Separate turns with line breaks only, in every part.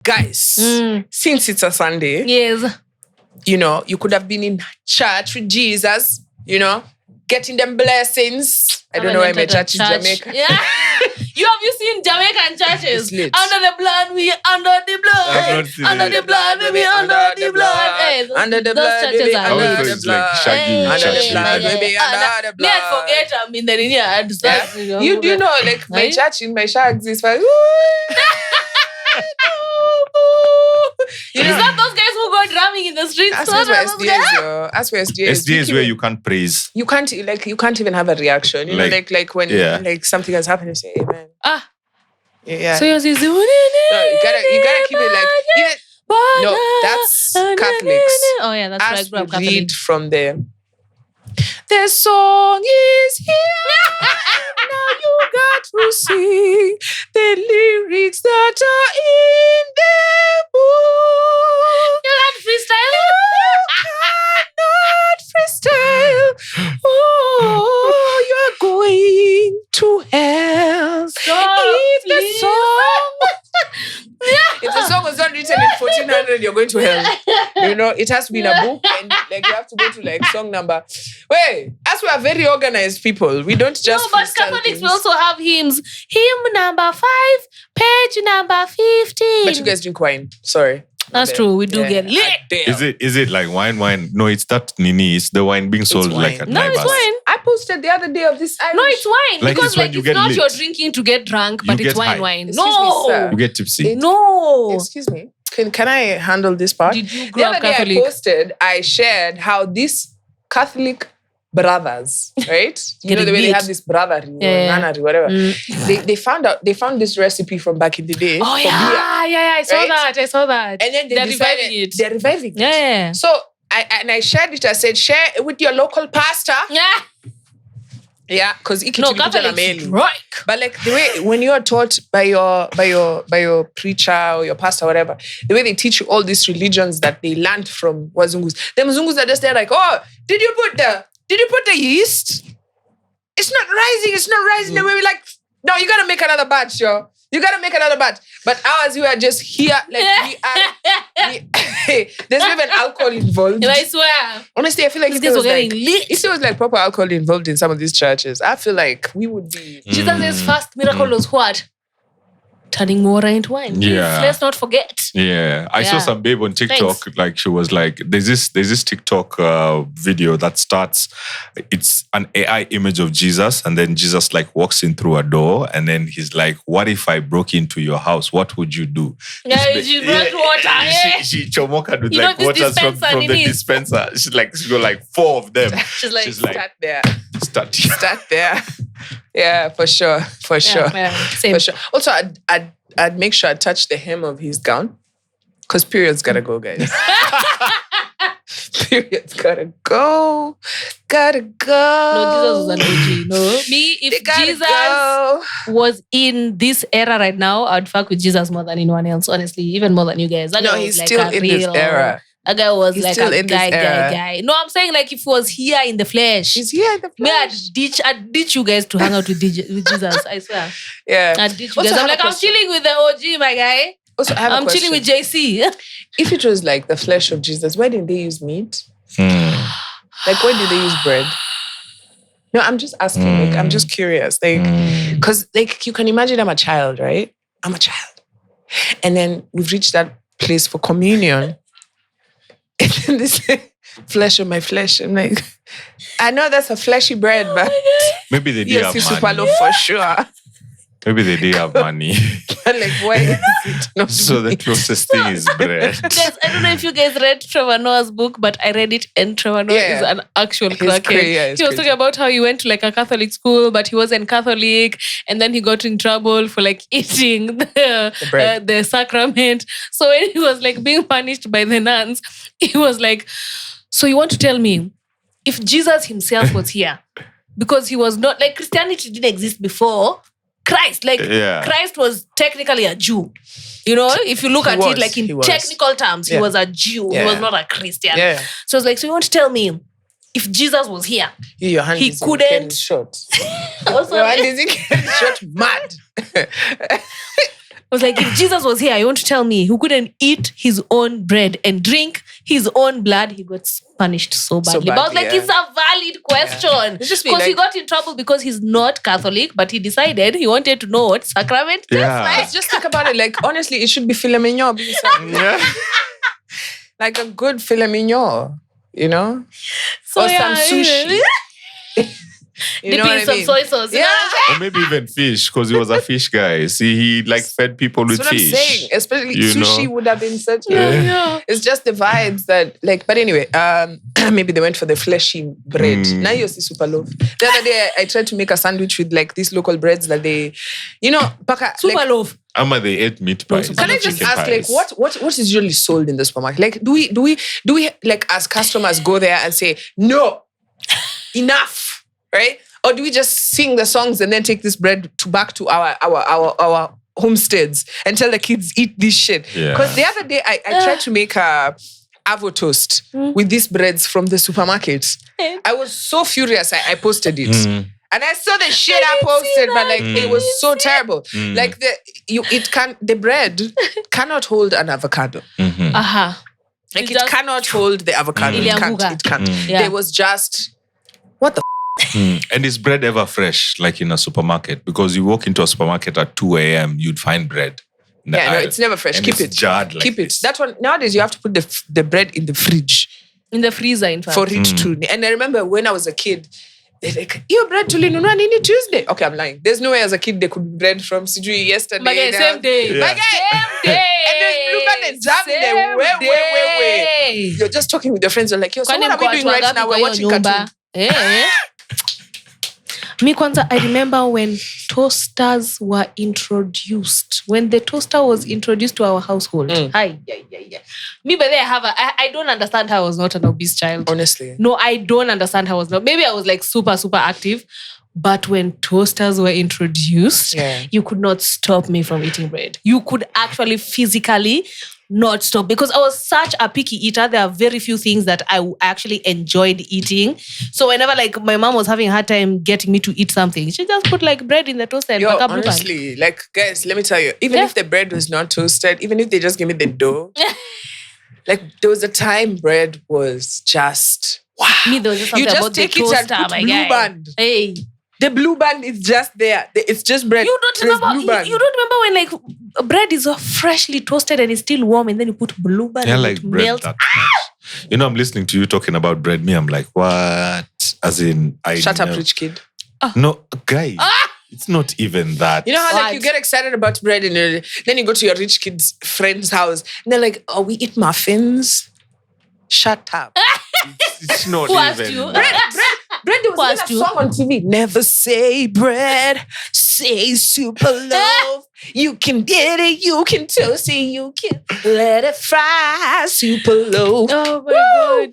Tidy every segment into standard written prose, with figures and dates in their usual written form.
Guys, since it's a Sunday,
Yes.
you know, you could have been in church with Jesus, you know, getting them blessings. I don't know why my church is Jamaica.
Yeah. Have you seen Jamaican churches?
It's lit.
Under the blood, we under the blood. Under the blood, we under the blood. Hey,
Under the
those
blood,
churches
baby,
are
under
lit.
the
It's like
blood.
Shaggy
Under the
church.
blood,
like,
baby, under the
Me, I
blood.
forget I'm in the linear.
Yeah. You do know, like my
Right?
church in my shags is like,
Is that those guys who go drumming in the streets?
That's where SDA is, yo. That's where SDA is.
SDA is where you can't praise.
You can't even have a reaction. You know, like when like something has happened, you say amen. Yeah.
So yours is
No, you gotta keep it like even, no, that's Catholics.
Oh yeah, that's
As
right.
we read from there. The song is here. Now you got to sing the lyrics that are in the book.
You got freestyle?
You cannot freestyle. Oh, you're going to hell. If the song was not written in 1400, you're going to hell. You know, it has to be in a book, and like you have to go to like song number. Wait, as we are very organized people, we don't just.
No, but Catholics will also have hymns. Hymn number 5, page number 15.
But you guys drink wine. Sorry.
That's true. We do get lit.
Is it like wine? No, it's that nini. It's the wine being sold like at
No, it's
Naivas.
wine.
I posted the other day of this Irish.
No, it's wine.
Like
because
it's when
like
you
it's
get
not
lit.
you're drinking to get drunk, but
You
it's
get high.
wine.
Excuse me, sir.
You get tipsy.
No.
Excuse me. Can I handle this part?
Did you
The
grow
other
up
day
Catholic?
I shared how these Catholic brothers, right? You know
Getting
the way they
lit.
have this brotherly
Yeah.
or nannery, whatever. They found this recipe from back in the day.
Oh
for
yeah,
beer.
I saw
right?
that. I saw that.
And then
They're
decided
reviving it.
they're reviving it.
Yeah.
So I shared it. I said, share it with your local pastor.
Yeah.
Yeah, because
No, Catholics strike.
But like the way when you are taught by your preacher or your pastor, whatever, the way they teach you all these religions that they learned from Wazungus. Them Zungus are just there like, oh, did you put the yeast? It's not rising the way we like. No, you gotta make another batch, yo. You gotta make another batch. But ours, we are just here, like there's even alcohol involved.
I swear.
Honestly, I feel like
These guys were getting lit.
if there was like proper alcohol involved in some of these churches, I feel like we would be.
Jesus' first miracle was what? Turning water into wine. Please,
Yeah.
let's not forget.
Yeah, I saw some babe on TikTok.
Thanks.
Like she was like, "There's this TikTok video that starts. It's an AI image of Jesus, and then Jesus like walks in through a door, and then he's like, "What if I broke into your house? What would you do?"
Yeah, she brought water. Yeah.
She chomoka with
You
like
know this
waters from
dispenser
the
Nini?
dispenser. She got like 4 of them.
She's like,
Start there.
Start.
Start there. Yeah, for sure.
Same.
For sure. Also, I'd make sure I touch the hem of his gown. Because period's gotta go, guys. Period's gotta go. Gotta go.
No, Jesus was an OG. No. Me,
They
if
gotta
Jesus
go.
was in this era right now, I'd fuck with Jesus more than anyone else, honestly. Even more than you guys. That
No,
guy was
he's
like
still
a
in this
real-
era.
That guy was
He's
like
still
a
in this
guy.
era.
No, I'm saying like if he was here in the flesh.
He's here in the
Me,
flesh.
I'd ditch you guys to hang out with Jesus. I swear.
Yeah.
I'd ditch you
Also,
guys.
I
I'm
have
like,
a
I'm
question.
chilling with the OG, my guy.
Also, I have a
I'm chilling with
question.
JC.
If it was like the flesh of Jesus, why didn't they use meat?
Hmm.
Like, why did they use bread? No, I'm just asking. Like, I'm just curious. Like, because like you can imagine, I'm a child, right? I'm a child, and then we've reached that place for communion, and then this flesh of my flesh. I'm like, I know that's a fleshy bread, but
Maybe they did
yes,
have
supalo
money.
for sure.
Maybe they did have money.
But like, why is it not
So the
meat?
closest thing is bread.
Guys, I don't know if you guys read Trevor Noah's book, but I read it, and Trevor Noah
Yeah.
is an actual
He's
crackhead.
crazy, yeah, he's
He was
crazy.
talking about how he went to like a Catholic school, but he wasn't Catholic, and then he got in trouble for like eating
bread.
the sacrament. So when he was like being punished by the nuns, he was like, "So you want to tell me if Jesus himself was here, because he was not like Christianity didn't exist before Christ, like
Yeah.
Christ was technically a Jew. You know, if you look
He
at
was,
it like
he
in
was.
technical terms, he
Yeah.
was a Jew. He
Yeah.
was not a Christian.
Yeah,
So it's like, so you want to tell me if Jesus was here?
your hand
He
is
couldn't-
getting short.
Also,
Your hand is getting short, mad.
was like, if Jesus was here, you want to tell me who couldn't eat his own bread and drink his own blood, he got punished so badly. But I was like, it's a valid question.
It's
Because he got in trouble because he's not Catholic, but he decided he wanted to know what sacrament tastes like.
Let's just think about it. Like, honestly, it should be filet mignon. Like a good filet mignon, you know?
So
or some sushi. You know
Dipping
what I
some
mean?
soy sauce.
Yeah.
Or maybe even fish, because he was a fish guy. See, he like fed people with
That's what
fish.
I'm saying. Especially
you
sushi
know?
would have been such
Yeah.
It's just the vibes that, like, but anyway, maybe they went for the fleshy bread. Now you're super loaf. The other day, I tried to make a sandwich with like these local breads that they, you know,
Super
like,
loaf.
Ama, they ate meat pies.
can I just
chicken
ask,
pies.
like, what is usually sold in the supermarket? Like, do we like as customers go there and say no, enough, right? Or do we just sing the songs and then take this bread back to our homesteads and tell the kids eat this shit?
Yeah.
Because the other day I tried to make a avo toast with these breads from the supermarket. I was so furious. I posted it. And I saw the shit I posted, but like it was so terrible. Like the bread cannot hold an avocado. Like it cannot hold the avocado. It can't.
Yeah.
There was just what the
And is bread ever fresh, like in a supermarket? Because you walk into a supermarket at 2 a.m., you'd find bread. in the
yeah, no,
aisle.
it's never fresh.
And
Keep
it's
it.
jarred like
Keep it.
this.
That one nowadays you have to put the bread in the fridge
In the freezer, in fact.
for it to. And I remember when I was a kid, they're like, "Your bread to Linunua Nini Tuesday." Okay, I'm lying. There's no way as a kid they could be bread from Sijui yesterday.
But yeah, same day.
Yeah.
Same day. And there's blueband and jam there. Way. You're just talking with your friends. You're like, "Yo, so what are we doing right now? We're watching cartoon."
Me kwanza, I remember when toasters were introduced. When the toaster was introduced to our household. Hi. Me, but I don't understand how I was not an obese child.
Honestly.
No, I don't understand how I was not. Maybe I was like super, super active. But when toasters were introduced, you could not stop me from eating bread. You could actually physically not stop, because I was such a picky eater. There are very few things that I actually enjoyed eating. So whenever like my mom was having a hard time getting me to eat something, she just put like bread in the toaster and
Yo,
pack up
honestly, like guys, let me tell you, even if the bread was not toasted, even if they just gave me the dough, like there was a time bread was just wow.
Me, there was just something
You just
about
take
the
it and
toaster,
put
my
blue
guy.
band.
Hey,
The blue band is just there. It's just bread.
you don't
There's
remember?
blue band.
You don't remember when like bread is freshly toasted and it's still warm, and then you put blue band
Yeah,
and
like
it
bread
melts.
that much. You know, I'm listening to you talking about bread. Me, I'm like, what? As in, I
Shut up,
never-
rich kid.
No, guy. It's not even that.
You know how like
What?
you get excited about bread and then you go to your rich kid's friend's house and they're like, "Oh, we eat muffins." Shut up.
It's not
Who asked
even
you?
that.
Bread, there was
Who
even
asked
a
you?
song on TV. Never say bread, say super loaf. You can get it, you can toast it, you can let it fry, super loaf.
Oh my God.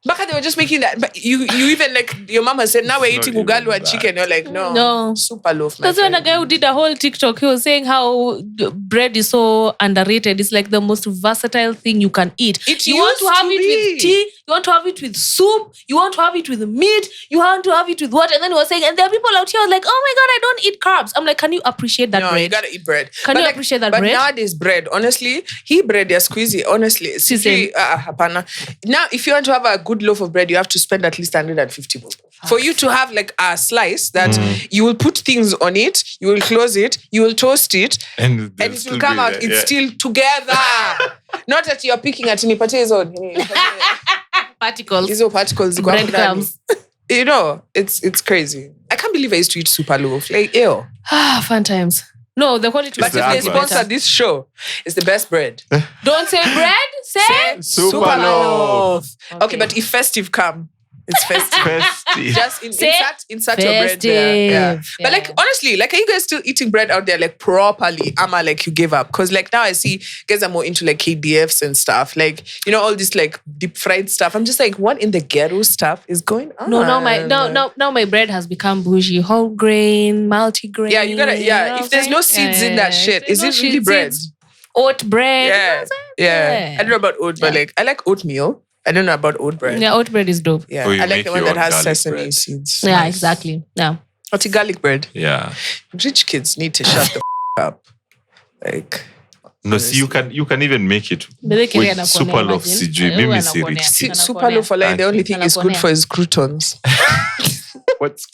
Baka, they were just making that. But you even like your mama said, now we're
It's
eating
not
ugali
even
and
that.
chicken. You're like, no,
No.
super loaf. My
That's when a
friend.
guy who did a whole TikTok, he was saying how bread is so underrated. It's like the most versatile thing you can eat.
It
You want to
used
have
to
it
be.
with tea, you want to have it with soup, you want to have it with meat, you want to have it with what? And then he was saying, and there are people out here who are like, oh my God, I don't eat carbs. I'm like, can you appreciate that
No,
bread?
you gotta eat bread.
Can you appreciate that
but
bread?
nowadays, bread, honestly, bread, you're squeezy. Honestly,
Sisem.
hapana. Now, if you want to have a good loaf of bread, you have to spend at least 150 bob. For you to have like a slice that you will put things on it, you will close it, you will toast it,
And
it will come out. It's still together. Not that you're picking at any potatoes.
Particles.
These are particles.
Breadcrumbs.
You know, it's crazy. I can't believe I used to eat super loaf. Like, ew.
Fun times. No, the quality
But
was
if they
advert.
sponsor this show, it's the best bread.
Don't say bread, say
Super loaf.
Okay, but if festive come, it's festive.
Festive.
Just
Say
insert your bread there. Yeah.
festive.
But like honestly, like are you guys still eating bread out there like properly? Ama like you gave up? Because like now I see guys are more into like KDFs and stuff. Like, you know, all this like deep fried stuff. I'm just like, what in the ghetto stuff is going on?
No, now my bread has become bougie. Whole grain, multi-grain.
Yeah, you gotta,
know what
If
I'm
there's no
saying?
seeds in that shit,
There's
is
no
it really
seeds,
bread?
Oat bread. you know what
Yeah.
I'm saying?
Yeah. I don't know about oat, but like I like oatmeal. I don't know about oat bread.
Yeah, oat bread is dope.
Yeah,
Or you
I like
make
the one
your
that
own
has
garlic
sesame
bread.
seeds.
Yeah,
Nice.
exactly. Yeah.
What's garlic bread?
Yeah.
Rich kids need to shut the up. Like,
No, see, you can even make it
Bebe Kere
with
anakuonea,
super loaf
imagine.
sijui.
Eh,
Mimi
huwa
si
anakuonea.
rich.
See,
Anakuonea.
super low for like the only thing is good
Anakuonea.
for is croutons.
What's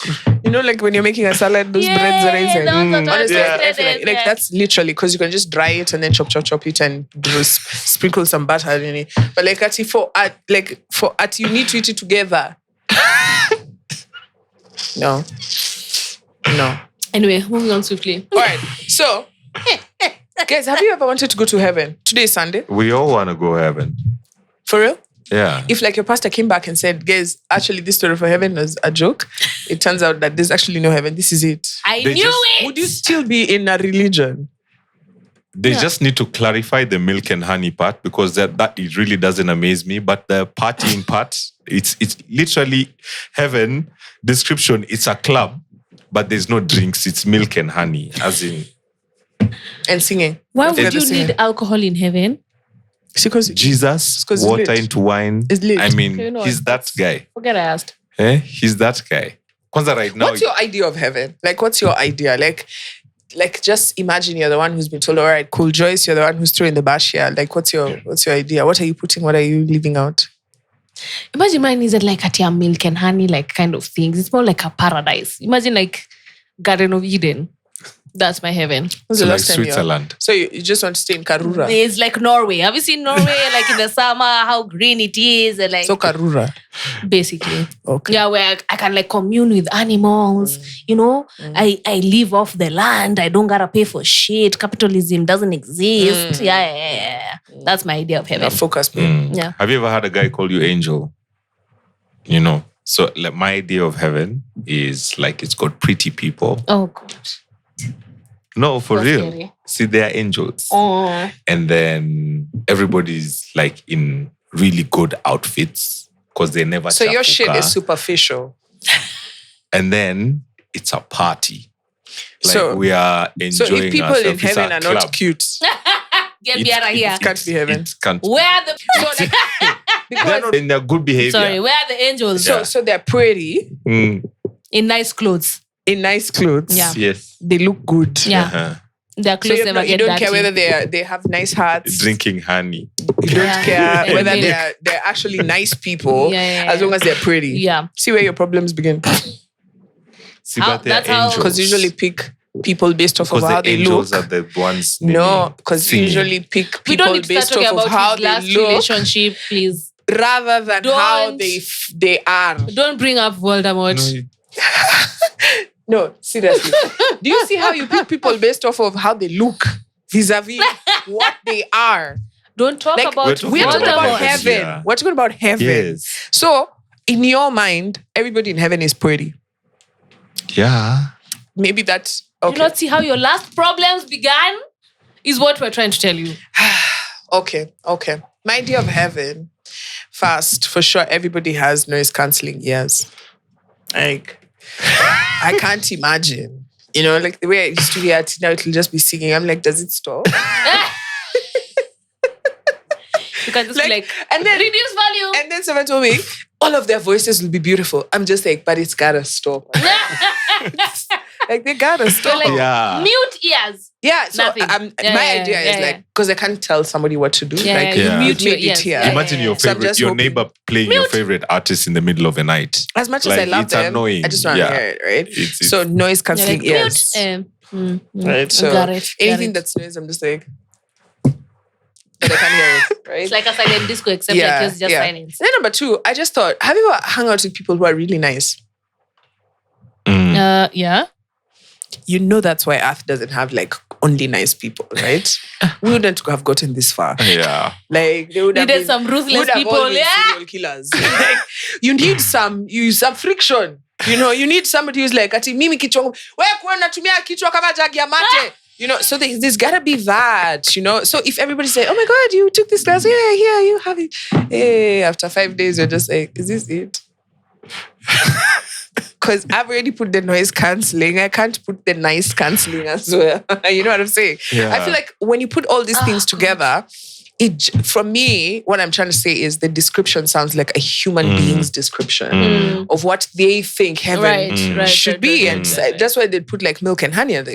You know, like when you're making a salad, those breads are inside.
the ones that are
Honestly,
Yeah.
I feel like that's literally because you can just dry it and then chop it and sprinkle some butter in it. But like at you need to eat it together. No.
Anyway, moving on swiftly.
All right. So, guys, have you ever wanted to go to heaven? Today is Sunday.
We all want to go heaven.
For real?
Yeah.
If like your pastor came back and said, guys, actually this story for heaven was a joke, it turns out that there's actually no heaven. This is it.
I
They
knew
just-
it.
Would you still be in a religion?
They just need to clarify the milk and honey part because that it really doesn't amaze me. But the partying part, it's literally heaven description. It's a club, but there's no drinks. It's milk and honey, as in
And singing.
Why
Don't forget
would
the
you
singing.
need alcohol in heaven?
See, because
Jesus,
'cause it's
water
lit.
into wine.
It's lit.
I mean,
You know,
he's that guy.
Forget I asked.
He's that guy. Kwanza right now.
what's your idea of heaven? Like, what's your idea? Like just imagine you're the one who's been told, all right, cool, Joyce, you're the one who's throwing the bash here. Like, what's your idea? What are you putting? What are you leaving out?
Imagine mine isn't like a milk and honey like kind of things. It's more like a paradise. Imagine like Garden of Eden. That's my heaven.
When's
So
the
like
last time you-
Switzerland.
So you just want to stay in Karura?
It's like Norway. Have you seen Norway? Like in the summer, how green it is, and like
So Karura.
basically,
Okay.
yeah, where I can like commune with animals. You know, I live off the land. I don't gotta pay for shit. Capitalism doesn't exist. Yeah. That's my idea of heaven.
Focus, babe.
Yeah.
Have you ever had a guy call you angel? You know, so like my idea of heaven is like it's got pretty people.
Oh God.
No, for
That's
real.
scary.
See, they're angels.
Oh.
And then everybody's like in really good outfits because they never
So your shit
chafuka.
is superficial.
And then it's a party. Like
So-
we are
So
enjoying
if people in
ourselves. It's
heaven
a
are
club.
not cute,
Get me out of here.
it can't be heaven.
It can't.
Where the
They're not in their good behavior.
sorry, where are the angels?
Yeah.
So they're pretty
Mm,
In nice clothes.
in nice clothes.
Yeah.
yes.
They look good.
Yeah.
Uh-huh.
Their
So
clothes
you,
never
you
get
don't
dirty.
care whether they have nice hats.
Drinking honey.
You don't
Yeah.
care
Yeah.
whether
Yeah.
they're actually nice people,
Yeah.
as long as they're pretty.
Yeah.
See where your problems begin.
See,
How-
but they're
that's how-
angels.
Because usually pick people based off
Because
of how
the
they
angels
look.
are the ones.
No, because
singing.
usually pick
We don't
people
need to start
based
talking
off of
about
how
his
they
last
look
relationship, please.
rather than how
Don't.
they are.
Don't bring up Voldemort.
No, you-
No, seriously. Do you see how you pick people based off of how they look vis-a-vis what they are?
Don't talk
Like,
about
we're talking
We're talking about
Voldemort.
heaven.
Yeah.
We're talking about heaven.
Yes.
So, in your mind, everybody in heaven is pretty.
Yeah.
Maybe that's
You
okay.
not see how your last problems began? Is what we're trying to tell you.
Okay. My idea of heaven, first, for sure, everybody has noise cancelling ears. Like, I can't imagine. You know, like the way I used to hear it, now it'll just be singing. I'm like, does it stop?
You can just be like,
and then
reduce value.
and then someone told me, all of their voices will be beautiful. I'm just like, but it's gotta stop. Like, they gotta stop.
like,
Yeah.
Mute ears.
Yeah, so
Nothing. Yeah,
my
yeah,
idea is
yeah,
like, because I can't tell somebody what to do.
Yeah,
like,
yeah,
you
you
mute
your
made it
ears.
here.
Yeah.
Imagine your
So I'm
favorite,
just
your
hoping-
neighbor playing your favorite artist in the middle of the night.
As much as I
Like,
love
it's
them,
annoying.
I just want to
Yeah.
hear it, right?
It's-
So noise
You're
cancelling
like,
ears. Right? So
got it.
anything that's noise, I'm just like, but I can't hear it, right?
It's like a silent disco, except like it's just silence.
Then number two, I just thought, have you ever hung out with people who are really nice?
Mm.
Yeah.
You know that's why Earth doesn't have like only nice people, right? We wouldn't have gotten this far.
Yeah.
Like they would have
Needed
been,
some ruthless
would have all
people,
been
yeah.
serial killers. Like, you need some friction. You know, you need somebody who's like, ati mimi kichwa, wewe kuwa unatumia kichwa kama jagi ya mate. You know, so there's gotta be that, you know. So if everybody say, oh my God, you took this class, yeah, here, you have it. Hey, after 5 days, you're just like, is this it? Because I've already put the noise cancelling. I can't put the nice cancelling as well. You know what I'm saying?
Yeah.
I feel like when you put all these things together, from me, what I'm trying to say is the description sounds like a human being's description of what they think heaven should be. And that's why they put like milk and honey. And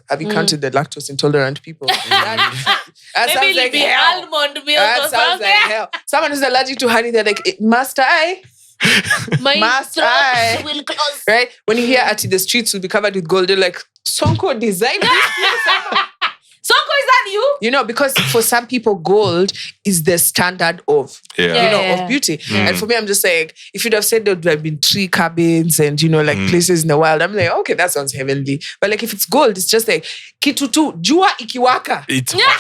have you counted the lactose intolerant people? That sounds like hell.
Almond milk
That
or
sounds like
something.
hell. Someone who's allergic to honey, they're like, Master I.
My
Master
throat
I.
will close.
Right? When you hear the streets will be covered with gold, they're like, Sonko designed this.
Sonko, is that you?
You know, because for some people, gold is the standard of, of beauty. And for me, I'm just like, if you'd have said there would have been tree cabins and, like places in the wild, I'm like, okay, that sounds heavenly. But like, if it's gold, it's just like, kitutu, jua ikiwaka.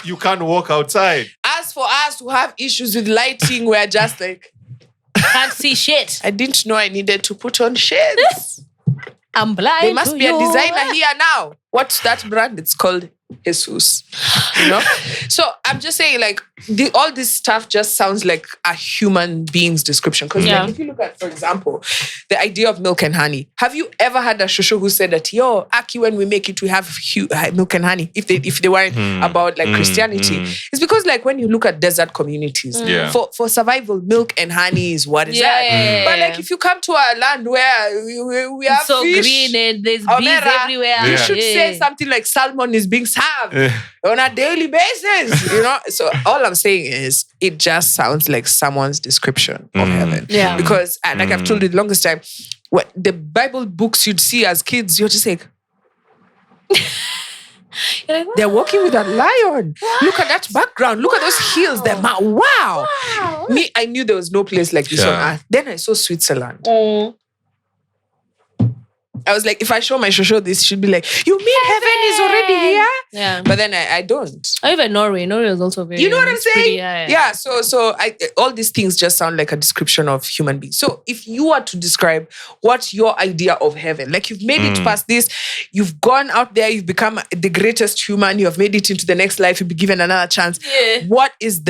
You can't walk outside.
As for us who have issues with lighting, we're just like,
Can't see shit.
I didn't know I needed to put on shades.
I'm blind.
There must be a designer here now. What's that brand? It's called Jesus. So I'm just saying, like, all this stuff just sounds like a human being's description. Because like, if you look at, for example, the idea of milk and honey. Have you ever had a shosho who said that, Aki, when we make it, we have milk and honey? If they weren't about like Christianity. It's because like when you look at desert communities, for survival, milk and honey is what is that. But like if you come to a land where we have
so
fish,
green and there's bees everywhere.
you should say something like salmon is being served on a daily basis. So all I'm saying is it just sounds like someone's description of heaven. Yeah. Because like I've told you the longest time, what the Bible books you'd see as kids, you're just like, they're walking with a lion. Wow. Look at that background. Look at those hills. Wow. Me, I knew there was no place like this on earth. Then I saw Switzerland. I was like, if I show my shosho this, she'd be like, you mean heaven is already here?
Yeah.
But then I don't.
Or even Norway. Norway is also very...
You know what I'm saying?
Pretty,
So all these things just sound like a description of human beings. So if you were to describe what's your idea of heaven, like you've made it past this, you've gone out there, you've become the greatest human, you have made it into the next life, you'll be given another chance. Yeah. What is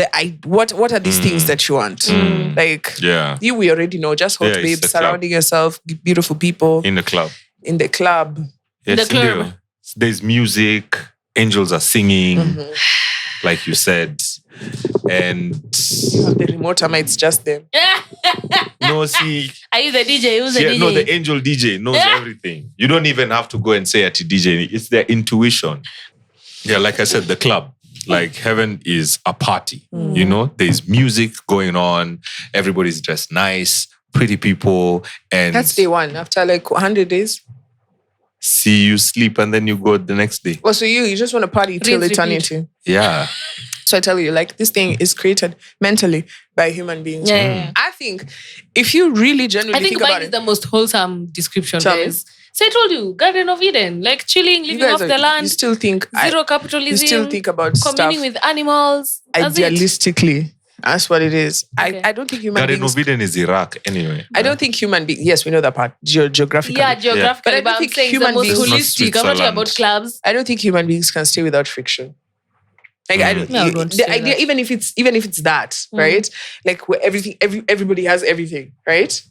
what are these things that you want? Like, we already know, just hot babes, surrounding yourself, beautiful people.
In the club.
In the club.
Yes,
the club.
There's music, angels are singing, like you said. And
you have the remote, it's just them.
No, see.
Are you the DJ? Who's the DJ?
No, the angel DJ knows everything. You don't even have to go and say at a DJ. It's their intuition. Yeah, like I said, the club. Like heaven is a party. There's music going on. Everybody's dressed nice. Pretty people, and
that's day one. After like 100 days,
see you sleep and then you go the next day.
Well, so you just want to party till eternity.
Yeah.
So I tell you, like this thing is created mentally by human beings.
Yeah.
I think if you really genuinely think about
mine is the most wholesome description,
Tell me.
guys. So I told you, Garden of Eden, like chilling, living off the land.
You still think
zero capitalism.
You still think about
communing
stuff
with animals.
idealistically. That's what it is.
Okay.
I don't think human
Garden
beings...
of Eden is Iraq anyway.
I don't think human beings... Yes, we know that part. Geographically.
Yeah, geographically.
Yeah. But I don't think human
the most
beings...
holistic. I'm not talking about clubs.
I don't think human beings can stay without friction. Like I don't.
No,
the idea,
that.
even if it's that, right? Like where everybody has everything, right?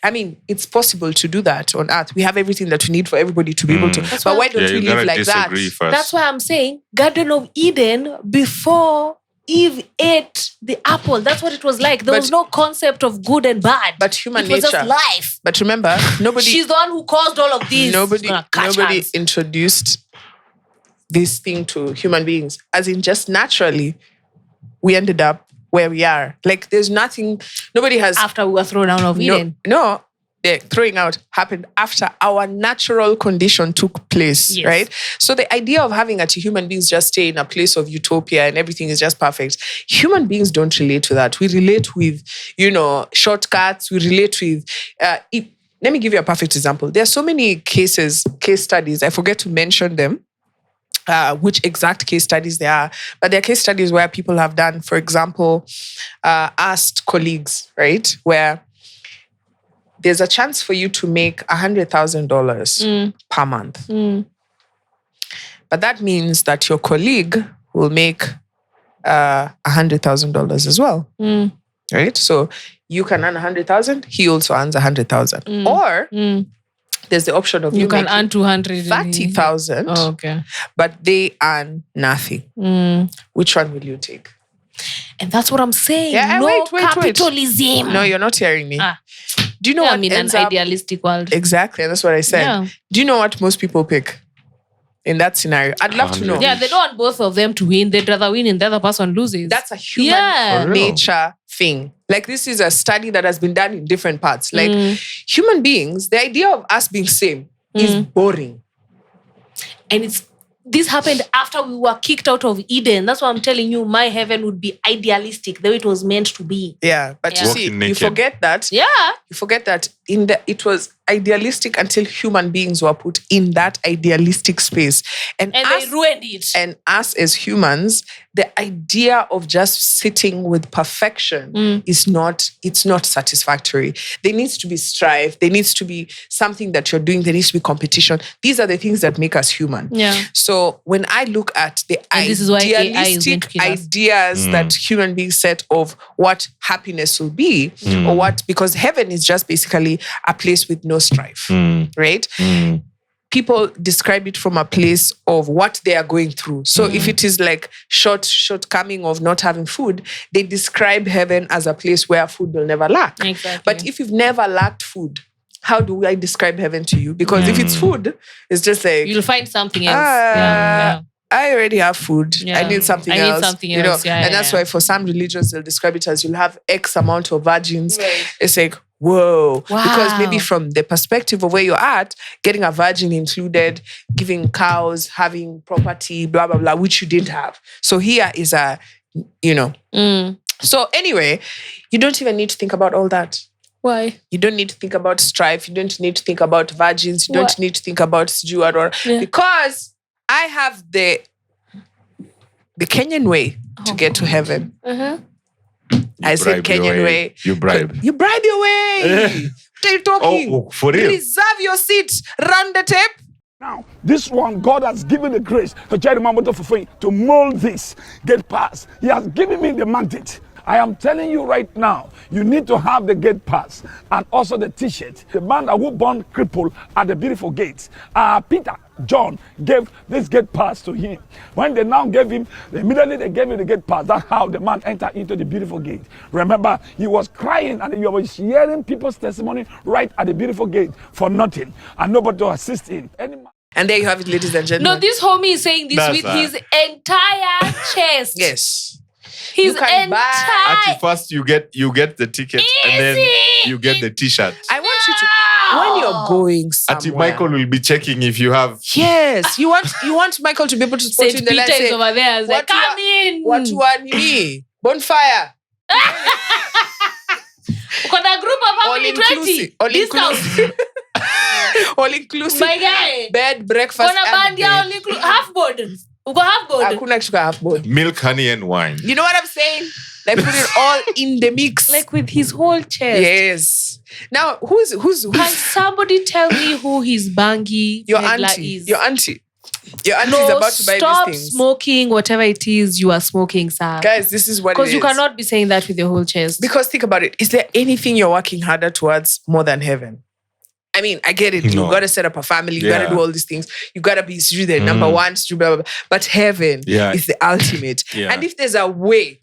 I mean, it's possible to do that on Earth. We have everything that we need for everybody to be able to. But why don't we live like that?
First.
That's why I'm saying Garden of Eden before Eve ate the apple. That's what it was like. There was no concept of good and bad.
But human
nature. It was just life.
But remember, nobody...
She's the one who caused all of these.
Nobody introduced this thing to human beings. As in just naturally, we ended up where we are. Like there's nothing... Nobody has...
After we were thrown out of Eden.
No. The throwing out happened after our natural condition took place, right? So the idea of having human beings just stay in a place of utopia and everything is just perfect. Human beings don't relate to that. We relate with, shortcuts. We relate with... let me give you a perfect example. There are so many case studies. I forget to mention them, which exact case studies they are. But there are case studies where people have done, for example, asked colleagues, right? Where... there's a chance for you to make $100,000 per month. But that means that your colleague will make $100,000 as well. Right? So you can earn 100,000, he also earns 100,000. Or there's the option of
you can earn
230,000.
Oh, okay.
But they earn nothing. Which one will you take?
And that's what I'm saying.
Yeah,
no
wait.
capitalism.
No, you're not hearing me.
Ah.
Do you know what
I'm in
ends
an
up...
idealistic world.
Exactly, that's what I said.
Yeah.
Do you know what most people pick in that scenario? I'd love to know.
Yeah, they don't want both of them to win. They'd rather win and the other person loses.
That's a human
For real?
nature thing. Like, this is a study that has been done in different parts. Like, human beings, the idea of us being same is boring.
And this happened after we were kicked out of Eden. That's why I'm telling you, my heaven would be idealistic, the way it was meant to be.
Yeah, but you see,
Walking
you
naked.
forget that.
Yeah.
You forget that it was idealistic until human beings were put in that idealistic space. And
they ruined it.
And us as humans, the idea of just sitting with perfection it's not satisfactory. There needs to be strife. There needs to be something that you're doing. There needs to be competition. These are the things that make us human.
Yeah.
So when I look at the
this is why AI is going to
idealistic
kill us.
ideas that human beings set of what happiness will be, or what, because heaven is just basically a place with no strife, right? People describe it from a place of what they are going through. So if it is like shortcoming of not having food, they describe heaven as a place where food will never lack.
Exactly.
But if you've never lacked food, how do I describe heaven to you? Because if it's food, it's just like,
You'll find something else. Yeah.
I already have food.
Yeah.
I need something
I need
else.
something
you know?
else. Yeah,
and
yeah,
that's
yeah.
why for some religions, they'll describe it as you'll have X amount of virgins.
Right.
It's like, whoa.
Wow.
Because maybe from the perspective of where you're at, getting a virgin included, giving cows, having property, blah, blah, blah, which you didn't have. So here is a, So anyway, you don't even need to think about all that.
Why?
You don't need to think about strife. You don't need to think about virgins. You don't
What?
need to think about Stewart or because I have the Kenyan way to get to heaven. I said
bribe your
Kenyan way.
You bribe.
You bribe your way. What are you talking?
Oh, for real?
Reserve your seat. Run the tape.
Now, this one, God has given the grace to mold this, get past. He has given me the mandate. I am telling you right now, you need to have the gate pass and also the t-shirt. The man who born crippled at the beautiful gates, Peter, John, gave this gate pass to him. When they now gave him, immediately they gave him the gate pass. That's how the man entered into the beautiful gate. Remember, he was crying and he was hearing people's testimony right at the beautiful gate for nothing and nobody to assist him.
And there you have it, ladies and gentlemen.
No, this homie is saying this
That's
with his entire chest.
Yes.
His
You can buy-
entire...
At first, you get the ticket and then you get the t-shirt.
I want you to, when you're going
Ati
somewhere.
Michael will be checking if you have.
Yes, you want Michael to be able to spot you
St.
in the line.
Peter is
Say,
over there. He's like,
"What you
come in.
what you want me? Bonfire.
Uko na group of
All
family
inclusive.
20.
All
Discount.
inclusive. All inclusive.
My guy.
Bed, breakfast,
Kona
and
bandia
bed.
all inclusive. Half board. Uko half board.
Hakuna kitu ka half board.
Milk, honey, and wine.
You know what I'm saying? Like put it all in the mix.
Like with his whole chest.
Yes. Now, who's
Can somebody tell me who his bangi
your
peddler
auntie?
is?
Your auntie. Your auntie is
No,
about to buy
stop
these things.
smoking whatever it is you are smoking, sir.
Guys, this is what it is.
Because you cannot be saying that with your whole chest.
Because think about it. Is there anything you're working harder towards more than heaven? I mean, I get it.
No.
You got to set up a family. You got
Yeah.
to do all these things. You got to be the number one, blah, blah, blah. But heaven
Yeah.
is the ultimate.
Yeah.
And if there's a way,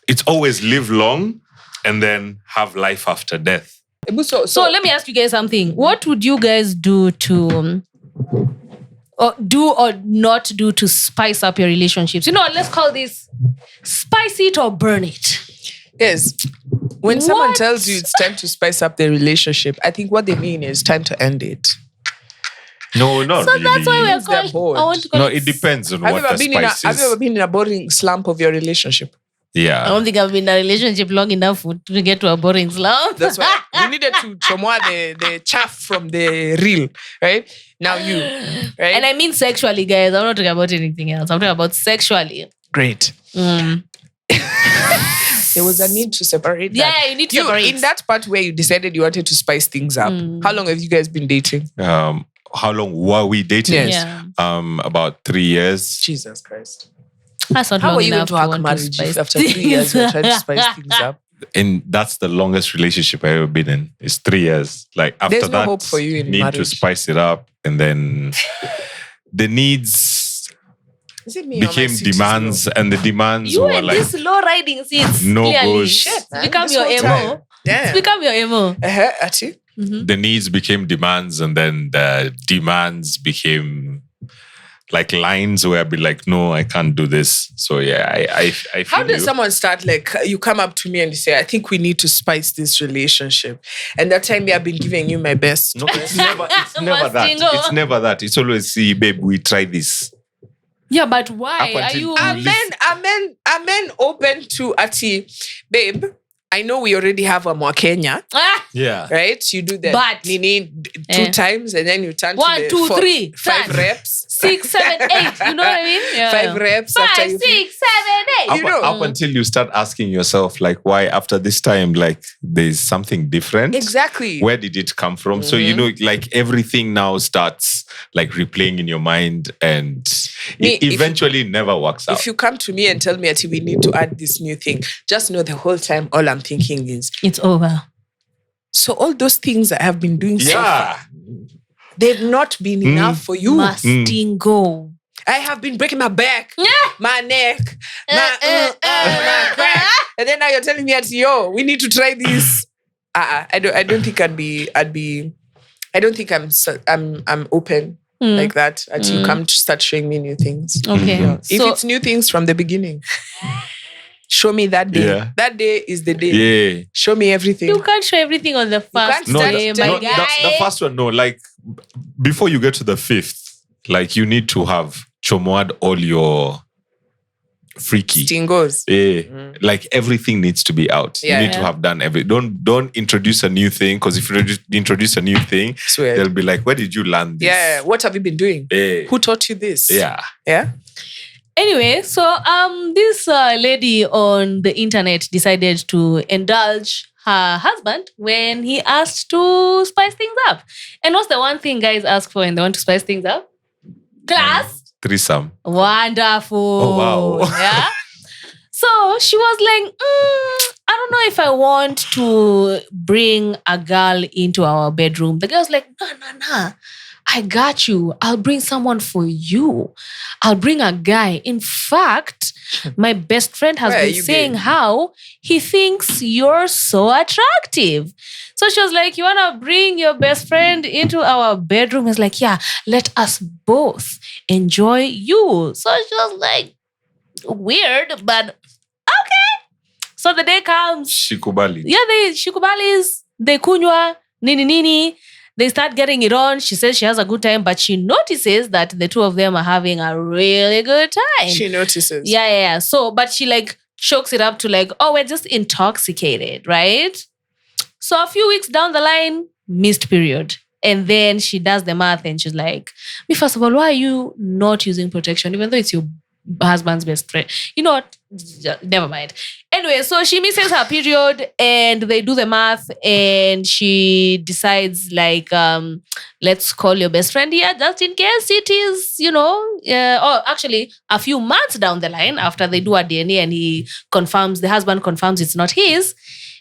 It's always live long and then have life after death.
So let me ask you guys something. What would you guys do to or do or not do to spice up your relationships? You know, let's call this spice it or burn it.
yes, when someone
What?
tells you it's time to spice up the relationship, I think what they mean is time to end it.
No, not
So
really.
that's why we're
Means they're
calling.
bored.
I want to call
No,
it.
it depends on
Have
what
you, ever
the
been in a,
spice
have you ever
is.
been in a boring slump of your relationship?
I
Yeah.
don't think I've been in a relationship long enough to get to a boring slump.
That's why we needed to chomoa the chaff from the reel, right? Now you, right?
And I mean sexually, guys. I'm not talking about anything else. I'm talking about sexually.
Great. There was a need to separate that.
Yeah, you need to separate.
In that part where you decided you wanted to spice things up, how long have you guys been dating?
How long were we dating?
Yes.
Yeah.
About 3 years.
Jesus Christ.
That's not
How
long
are you going
enough
to hack
want
marriage
spice
if after 3 years you're trying to spice things up?
And that's the longest relationship I've ever been in. It's 3 years. Like after
There's no
that,
hope for you in
need to
marriage.
spice it up, and then the needs.
Is it me or my
became
seat is
demands, and the demands
You
were
and
like
this low riding seats.
No
clearly.
goes.
Shit,
It's
man.
become
This
your
whole
MO.
time. Damn.
It's become your MO.
Ati?
the needs became demands, and then the demands became like lines where I'd be like, no, I can't do this. So yeah, I feel
How does
you.
someone start, like, you come up to me and you say, I think we need to spice this relationship. And that time I've been giving you my best.
No, it's never that.
Mastingo.
It's never that. It's always, see, babe, we try this.
Yeah, but why
Up
are
until
you?
Are men open to Ati, babe? I know we already have a Mwakenya,
Yeah.
right? You do that.
But-
Nini 2 times, and then you turn
1,
to the
2,
4,
3,
5
turn.
reps.
6, 7, 8. You know what I mean? Yeah.
5 reps after
5,
you
6, 7, 8.
You know.
Up until you start asking yourself, like, why after this time, like, there's something different.
Exactly.
Where did it come from? So, you know, like everything now starts like replaying in your mind, and
Me,
it eventually never works out.
If you come to me and tell me, Ati, we need to add this new thing, just know the whole time all I'm thinking is,
It's over.
so all those things I have been doing so far,
Yeah.
they've not been enough for you.
Mastingo.
I have been breaking my back, my neck, my crack. And then now you're telling me, yo, we need to try this. I don't think I don't think I'm open like that. Until you come to start showing me new things.
Okay.
Yeah. If
So-
it's new things from the beginning, show me that day.
Yeah.
That day is the day.
Yeah.
Show me everything.
You can't show everything on the first
can't
No,
start
day,
telling
my
me
guy.
the first one, no. Like, before you get to the 5th, like, you need to have chomoad all your freaky.
Stingos.
Yeah. Like, everything needs to be out.
Yeah.
You need to have done Don't introduce a new thing, because if you introduce a new thing,
Swear.
they'll be like, where did you learn this?
Yeah. What have you been doing?
Yeah.
Who taught you this?
Yeah.
Yeah.
Anyway, so this lady on the internet decided to indulge her husband when he asked to spice things up. And what's the one thing guys ask for when they want to spice things up? Class.
Threesome.
Wonderful.
Oh, wow.
Yeah. So she was like, I don't know if I want to bring a girl into our bedroom. The girl's like, nah. I got you. I'll bring someone for you. I'll bring a guy. In fact, my best friend has
Where are
been
you
saying
going?
how he thinks you're so attractive. So she was like, you want to bring your best friend into our bedroom? He's like, yeah, let us both enjoy you. So she was like, weird, but okay. So the day comes.
Shikubali.
Yeah, they shikubalis, they kunywa, nini. They start getting it on. She says she has a good time, but she notices that the two of them are having a really good time.
She notices.
Yeah. So, but she like chokes it up to like, oh, we're just intoxicated, right? So a few weeks down the line, missed period. And then she does the math and she's like, me, first of all, why are you not using protection, even though it's your husband's best friend? You know what? Never mind. Anyway, so she misses her period and they do the math and she decides like, let's call your best friend here just in case it is, or actually a few months down the line after they do a DNA and the husband confirms it's not his.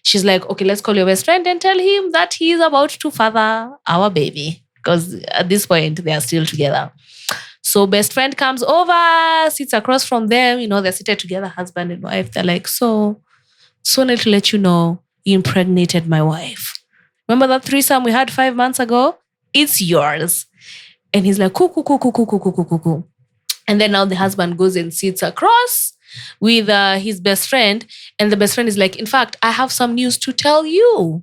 She's like, okay, let's call your best friend and tell him that he's about to father our baby. Because at this point, they are still together. So best friend comes over, sits across from them. They're seated together, husband and wife. They're like, so need to let you know, you impregnated my wife. Remember that threesome we had 5 months ago? It's yours. And he's like, cool. And then now the husband goes and sits across with his best friend. And the best friend is like, in fact, I have some news to tell you.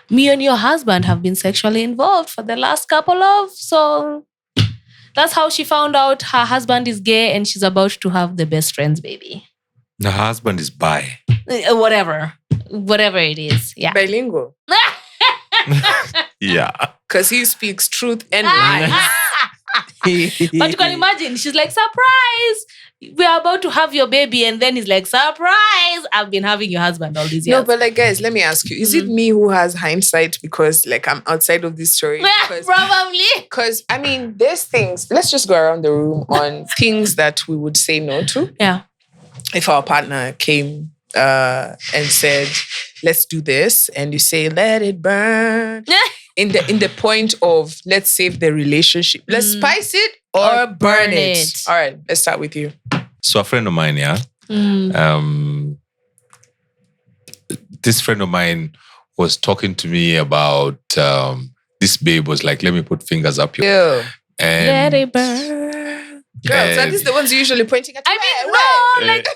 Me and your husband have been sexually involved for the last so that's how she found out her husband is gay and she's about to have the best friend's baby.
The husband is bi.
Whatever it is. Yeah.
Bilingual.
Yeah.
Because he speaks truth and lies.
But you can imagine, she's like, surprise, we are about to have your baby. And then he's like, surprise, I've been having your husband all these years.
No, but like, guys, let me ask you, is it me who has hindsight because like I'm outside of this story?
Probably.
Because, I mean, there's things, let's just go around the room on things that we would say no to.
Yeah.
If our partner came and said, let's do this, and you say, let it burn. In the point of, let's save the relationship. Let's spice it, or burn
burn
it.
it.
All right, let's start with you.
So a friend of mine, this friend of mine was talking to me about this babe was like, let me put fingers up your
Ew.
and
Let it burn.
Girls, are these the ones usually pointing at you?
I mean,
Why?
no, like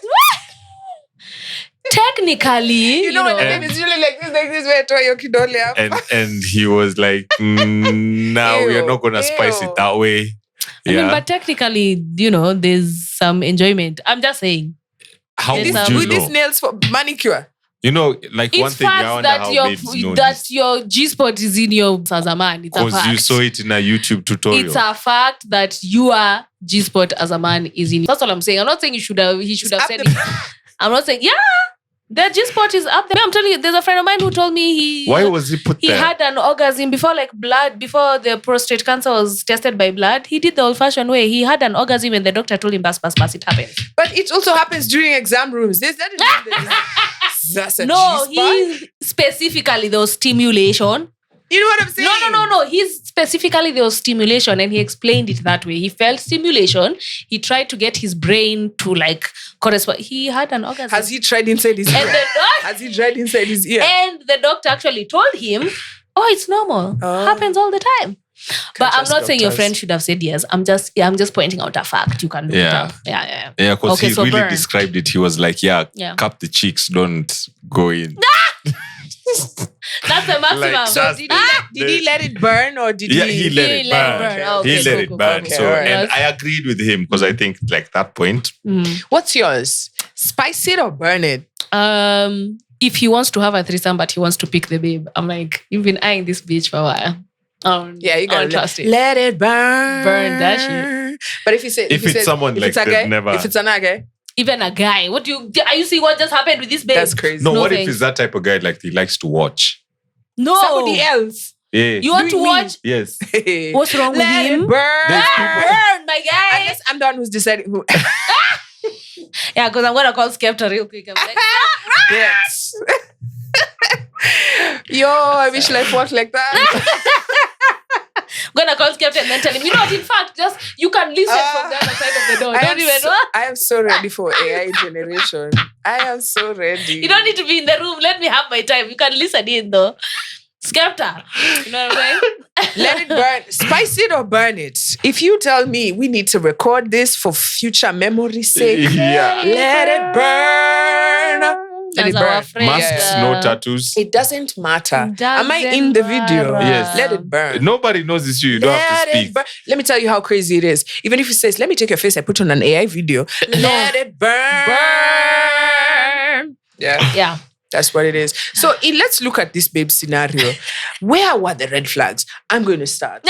technically,
You know when the baby is usually like this, where to your kidole up.
and he was like, "Now we are not gonna spice
Ew.
it that way."
I mean, but technically, there's some enjoyment. I'm just saying.
How
Yes,
would you
With these
know?
nails for manicure.
You know, like one
It's
thing, I
fact
wonder
that
how babes know
your G spot is in your as a man. It's a
because
fact.
you saw it in a YouTube tutorial.
It's a fact that your G spot as a man is in. That's all I'm saying. I'm not saying he should have
Up
said
the-
it. I'm not saying the G spot is up there. I'm telling you, there's a friend of mine who told me
Why was he put
he
there?
had an orgasm before before the prostate cancer was tested by blood. He did the old-fashioned way. He had an orgasm and the doctor told him, pass, it happened.
But it also happens during exam rooms. That's a
No,
G-spot.
he specifically there was stimulation.
You know what I'm saying?
No. He's specifically there was stimulation and he explained it that way. He felt stimulation. He tried to get his brain to correspond. He had an orgasm.
Has he tried inside his ear?
And the
Has he tried inside his ear?
And the doctor actually told him, oh, it's normal.
Oh.
Happens all the time. But I'm
trust
not saying your
doctors.
friend should have said yes. I'm just pointing out a fact. You can look it up. Yeah.
Yeah, because
Okay,
he
so
really
burn.
described it. He was like,
Yeah.
cup the cheeks, don't go in.
That's the maximum.
Like,
So
that's
did he let it burn or did
Yeah,
he?
he let it
let it
burn.
burn. Oh,
He
okay,
let
cool,
it
cool,
burn.
okay,
So,
alright.
and I agreed with him because I think that point.
What's yours? Spice it or burn it?
If he wants to have a threesome, but he wants to pick the babe, I'm like, you've been eyeing this bitch for a while.
Yeah, you
I
gotta
don't trust it.
let it burn.
Burn that shit.
But if he said,
If
he
it's
said-
someone
if
like
it's a
they've
guy,
never-
if it's an guy,
Even a guy. Are you seeing what just happened with this babe?
that's crazy.
No,
No
what if
thanks.
he's that type of guy like he likes to watch?
No.
Somebody else.
Yeah.
You want to
Doing me.
watch?
Yes.
What's wrong with
Let
him?
it burn.
There's people-
Burn, my guy.
Unless I'm the one who's deciding who.
Yeah, because I'm going to call Skepta real quick. I'm like,
Yes. Yo, I wish life worked like that.
I'm going to call Skepta and then tell him, you know what, in fact, just you can listen from the other side of the door. Don't even know.
I am so ready for AI generation. I am so ready.
You don't need to be in the room. Let me have my time. You can listen in though. Skepta. You know what I'm saying?
Let it burn. Spice it or burn it. If you tell me we need to record this for future memory's sake,
Yeah.
let it burn. Let it
As our
burn.
friend,
Masks, no tattoos.
It doesn't matter.
It
Am I in the
doesn't
video?
matter.
Yes.
Let it burn.
Nobody knows it's you. You don't have
Let
to
it
speak.
burn. Let me tell you how crazy it is. Even if it says, let me take your face, I put on an AI video. Let it burn. Yeah,
Yeah.
that's what it is. So let's look at this babe scenario. Where were the red flags? I'm going to start.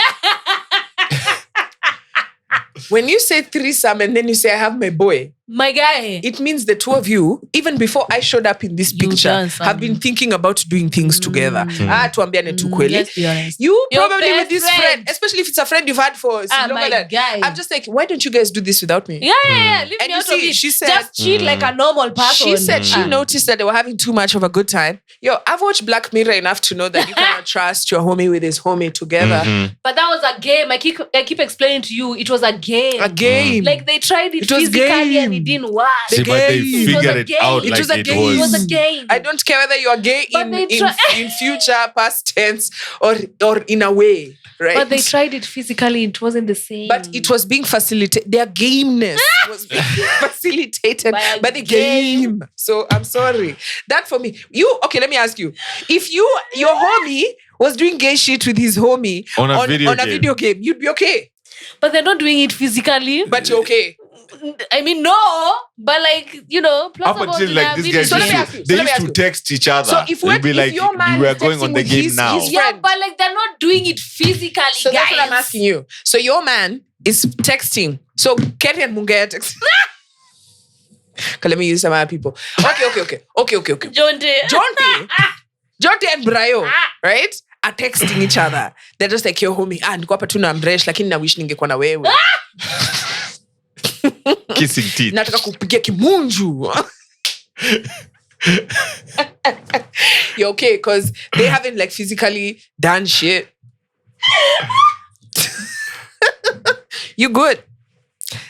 When you say threesome and then you say, I have my boy,
My guy.
it means the two of you, even before I showed up in this
You
picture,
done some-
have been thinking about doing things together. Tuambiane tu kweli.
Let's be honest.
You
Your
probably with
best
this friend, especially if it's a friend you've had for so long.
my
that-
guy.
I'm just like, why don't you guys do this without me?
Yeah. Leave
And
me
you
out
see,
of it.
she said-
just cheat like a normal person.
She said she
Ah.
noticed that they were having too much of a good time. Yo, I've watched Black Mirror enough to know that you cannot trust your homie with his homie together.
But that was a game. I keep explaining to you, it was a game.
A game.
Like they tried it,
It was
physically
game.
and it didn't work.
See, but they
game.
It was a
figured it
game.
out
It
like
was a
it
game.
was.
It was a game.
I don't care whether you are gay
But they try-
in future, past tense, or in a way, right?
But they tried it physically, it wasn't the same.
But it was being facilitated. Their gameness was being facilitated
By a
by the
game.
game. So I'm sorry. That for me. Okay, let me ask you. If your homie was doing gay shit with his homie
On a video
a
game.
video game, you'd be okay.
But they're not doing it physically.
But you're okay.
I mean, no. But like,
Up
plausible
until like
deniability.
these guys
So let
used
me
to,
ask you, so
they
let me
used to
ask
text each other.
So if
They'd be
if
like,
your man
we are
is
going on
texting
the
with
game
his
now.
friend-
Yeah, but like they're not doing it physically,
So
guys.
that's what I'm asking you. So your man is texting. So Kerry and Mungaya texting. Okay, let me use some other people. Okay. Jonte and Brayo, right? Are texting each other. They're just like, yo homie, niko hapa tu na mresh lakini na wish ningekuwa na wewe.
Kissing teeth.
Nataka kupigia kimunju. You're okay, because they haven't like physically done shit. You good.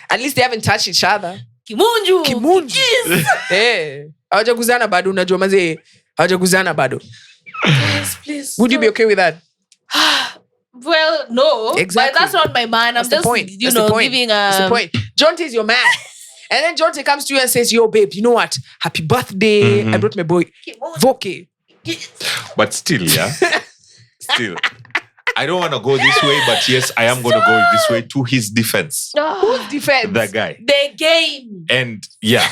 At least they haven't touched each other.
Kimunju.
Hawajaguzana bado, unajua maze. Hawajaguzana bado.
Please.
Would you be okay with that?
Well, no.
Exactly.
But that's not my man.
That's
I'm
the
just,
point.
you
That's
know,
the point.
giving
That's the point. Jonte is your man. And then Jonte comes to you and says, yo, babe, you know what? Happy birthday. I brought my boy. Voke.
But still, yeah. Still. I don't want to go this way, but yes, I am going to go this way to his defense.
Whose defense?
The guy.
The game.
And yeah.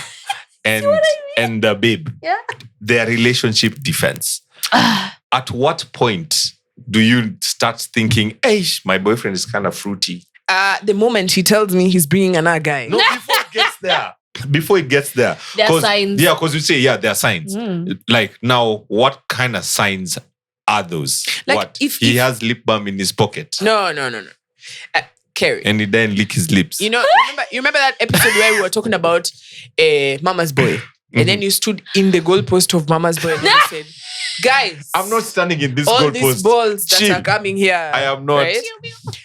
And the babe.
Yeah.
Their relationship defense. At what point do you start thinking, hey, my boyfriend is kind of fruity?
The moment he tells me he's bringing another guy.
No, before it gets there. Before it gets there.
There are signs.
Yeah, because you say, yeah, there are signs. Like, now, what kind of signs are those?
Like,
what?
if
He has lip balm in his pocket.
No. Carrie.
And he then lick his lips.
You remember that episode where we were talking about Mama's Boy? And then you stood in the goalpost of Mama's Boy and you said, guys,
I'm not standing in this
all
goalpost.
these balls that
Chill.
are coming here.
I am not.
Right?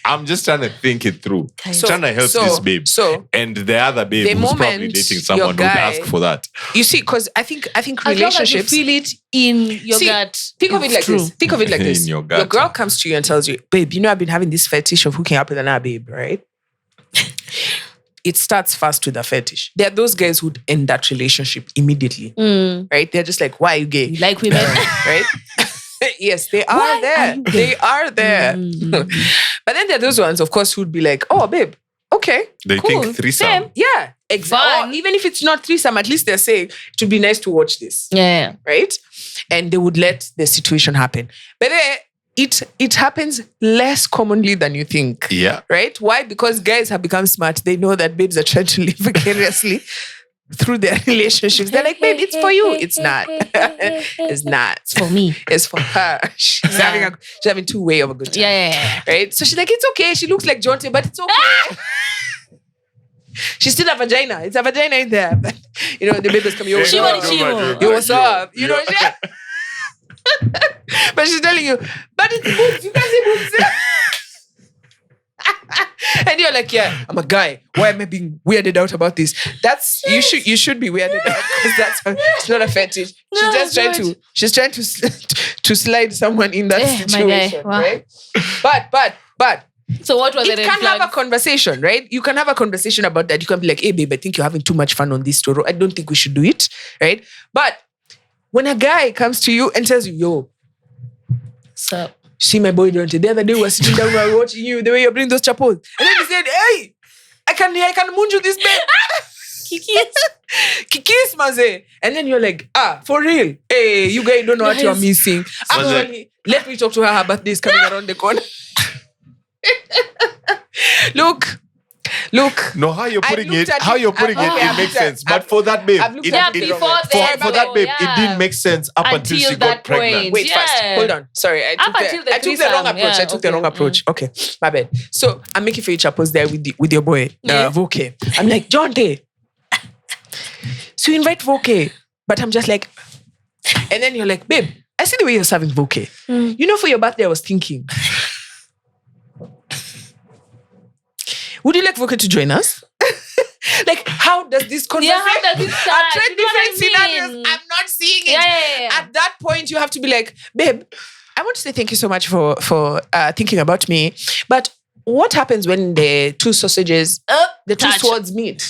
I'm just trying to think it through. Trying to help this babe.
And
the other babe
the
who's probably
moment
dating someone
your
would
guy-
ask for that.
You see, because I think
As long as you
relationships.
feel it in your
See,
gut.
Think of it like this. Think of it like this.
In your
Your
gut.
girl comes to you and tells you, babe, you know I've been having this fetish of hooking up with another babe, right? It starts fast with a fetish. There are those guys who'd end that relationship immediately, right? They're just like, why are you gay?
You like women?
Right? Yes, they are
Why
there.
are you gay?
They are there. But then there are those ones, of course, who'd be like, oh, babe, okay,
They
cool.
think threesome.
Same.
Yeah, exactly.
Fun.
Even if it's not threesome, at least they're saying it would be nice to watch this.
Yeah.
Right? And they would let the situation happen. But it happens less commonly than you think.
Yeah.
Right? Why? Because guys have become smart. They know that babes are trying to live vicariously through their relationships. They're like, babe, it's for you. It's not. It's not.
It's for me.
It's for her. She's having two way of a good time.
Yeah.
Right? So she's like, it's okay. She looks like Jonte, but it's okay. She's still a vagina. It's a vagina in there. But, the baby's coming over.
Chivo.
Yo, what's up? You know, but she's telling you, but it's boobs. You can't see boobs. And you're like, yeah, I'm a guy. Why am I being weirded out about this? That's you should be weirded out because it's not a fetish. She's trying to slide someone in that situation,
Wow.
right? But
So what was
it
it?
can have a conversation, right? You can have a conversation about that. You can be like, hey, babe, I think you're having too much fun on this story. I don't think we should do it, right? But when a guy comes to you and tells you, yo,
So
see my boy Jonte, the other day we were sitting down, we were watching you, the way you bring those chapos. And then he said, hey, I can munju this babe. Kikis, maze. And then you're like, for real? Hey, you guys don't know what you're missing. Actually, let me talk to her. Her birthday is coming around the corner. Look.
No, how you're putting it,
I've
it makes sense. But for that babe,
I've looked
it
at it
didn't.
the wrong way.
For that babe, it didn't make sense up until she got
that
pregnant.
point.
Wait,
Yeah.
first. Hold on. Sorry. I took
until the
the wrong
threesome.
approach.
Yeah,
I took the
okay.
wrong approach. Okay. My bad. So I'm making for you chapos there with your boy, Voke. I'm like, Jonte. So you invite Voke. But I'm just like, and then you're like, babe, I see the way you're serving Voke. For your birthday, I was thinking, would you like Voke to join us? Like, how does this conversation?
Yeah, how does it start?
I've tried
You know what I
different scenarios.
mean?
I'm not seeing it.
Yeah.
At that point, you have to be like, babe, I want to say thank you so much for thinking about me. But what happens when the two sausages, the two
touch.
swords meet?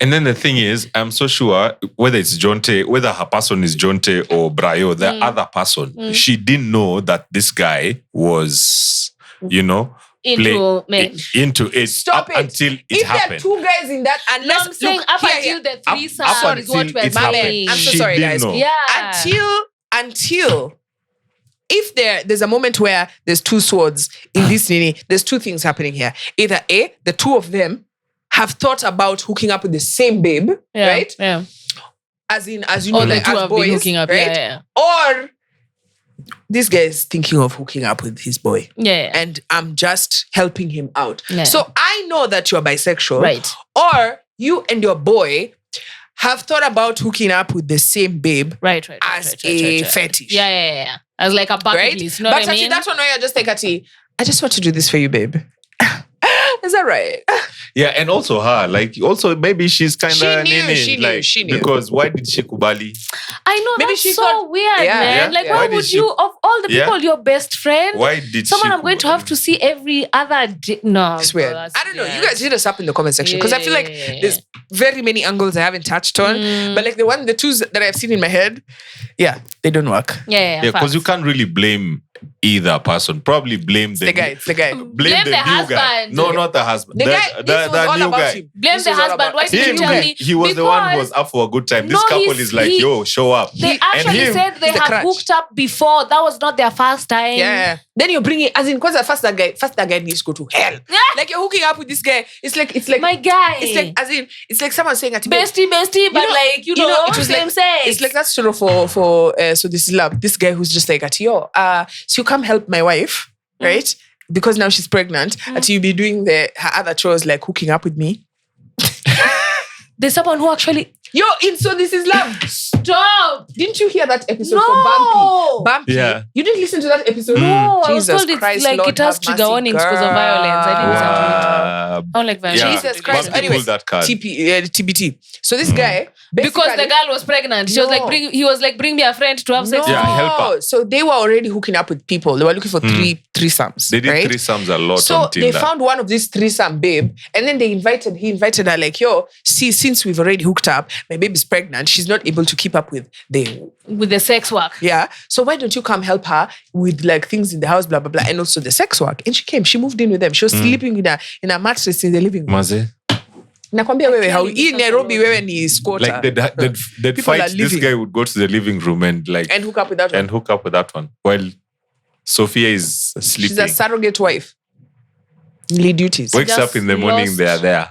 And then the thing is, I'm so sure whether it's Jonte, whether her person is Jonte or Brayo, the other person, she didn't know that this guy was,
Into men.
into it
Stop
up
it.
until it
If
happened.
there are two guys in that,
No,
unless
I'm saying up until the threesome
up
is what
until
we're
it happened.
saying.
I'm so
She
sorry,
didn't
guys.
know.
Yeah.
Until if there's a moment where there's two swords in this meaning, there's two things happening here. Either A, the two of them have thought about hooking up with the same babe, right?
Yeah.
As you know,
Or the
like
two
as
have
boys,
been hooking up.
right?
Yeah.
Or this guy is thinking of hooking up with his boy.
Yeah.
And I'm just helping him out.
Yeah.
So I know that you're bisexual.
Right.
Or you and your boy have thought about hooking up with the same babe
Right.
as a fetish.
Yeah. As like a bucket
Right?
list. You know
but
what I mean?
that's one way I just take a tea. I just want to do this for you, babe. Is that right?
Yeah, and also her, like, also maybe she's kind
She
of
knew, she knew.
because why did she kubali?
I know,
Maybe
that's
she
so
thought-
weird,
Yeah,
man.
yeah,
Like,
yeah.
why
Why did
would
she-
you, of all the
Yeah.
people, your best friend,
Why did
someone
she
I'm going to
kubali?
have to see every other day? No,
It's
bro,
weird.
that's
I don't know. You
weird.
guys hit us up in the comment section because I feel like
Yeah.
there's very many angles I haven't touched on. But like the two that I've seen in my head, yeah, they don't work.
Yeah,
Yeah, because you
facts.
can't really blame either person. Probably blame
It's the guy. It's the guy.
Blame the
new guy.
husband.
No, not the husband.
The guy. This was all
new
about
guy.
him.
Blame
This
the
was all
husband.
about-
Why did you
Him,
tell me?
he was the one who was
Because
up for a good time. This
No,
couple
he's-
is like,
he-
yo, show up.
they
And
actually
him-
said they
He's the
have
crutch.
hooked up before. That was not their first time.
Yeah. Then you bring it as in because first that guy needs to go to hell.
Yeah.
Like you're hooking up with this guy. It's like
My guy.
it's like as in it's like someone saying at
bestie, but
know-
like, you know,
it was
same
like,
sex.
It's like that story for so this is love. This guy who's just like at so you come help my wife, right? Because now she's pregnant. And you be doing her other chores like hooking up with me.
There's someone who actually
So this is love.
stop.
Didn't you hear that episode
No.
for Bumpy?
Yeah.
You didn't listen to that episode?
No, I was
Jesus
told it's
Christ,
like
Lord,
it has
have
trigger
mercy,
warnings because of violence. I didn't listen to it. I don't like violence.
Yeah.
Jesus Christ.
Bumpy
Anyways,
pulled that card.
TBT. So this guy,
Because the
basically-
girl was pregnant. He was like, bring me a friend to have sex.
No.
Yeah, help her.
So they were already hooking up with people. They were looking for threesomes.
They did
right?
threesomes a lot
So
on Tinder.
they found one of these threesome babe, and then he invited her like, yo, see, since we've already hooked up, my baby's pregnant. She's not able to keep up with
With the sex work.
yeah. So why don't you come help her with like things in the house, blah blah blah, and also the sex work? And she came. She moved in with them. She was sleeping in a mattress in the living room.
Maze?
Nakwambia wewe how in Nairobi wewe ni squatter.
Like they'd
People
fight.
are
This
living.
guy would go to the living room and like
and hook up with that one.
and hook up with that one while Sophia is
She's
sleeping.
a surrogate wife. Lead duties.
Wakes
Just
up in the morning,
lost-
they are there.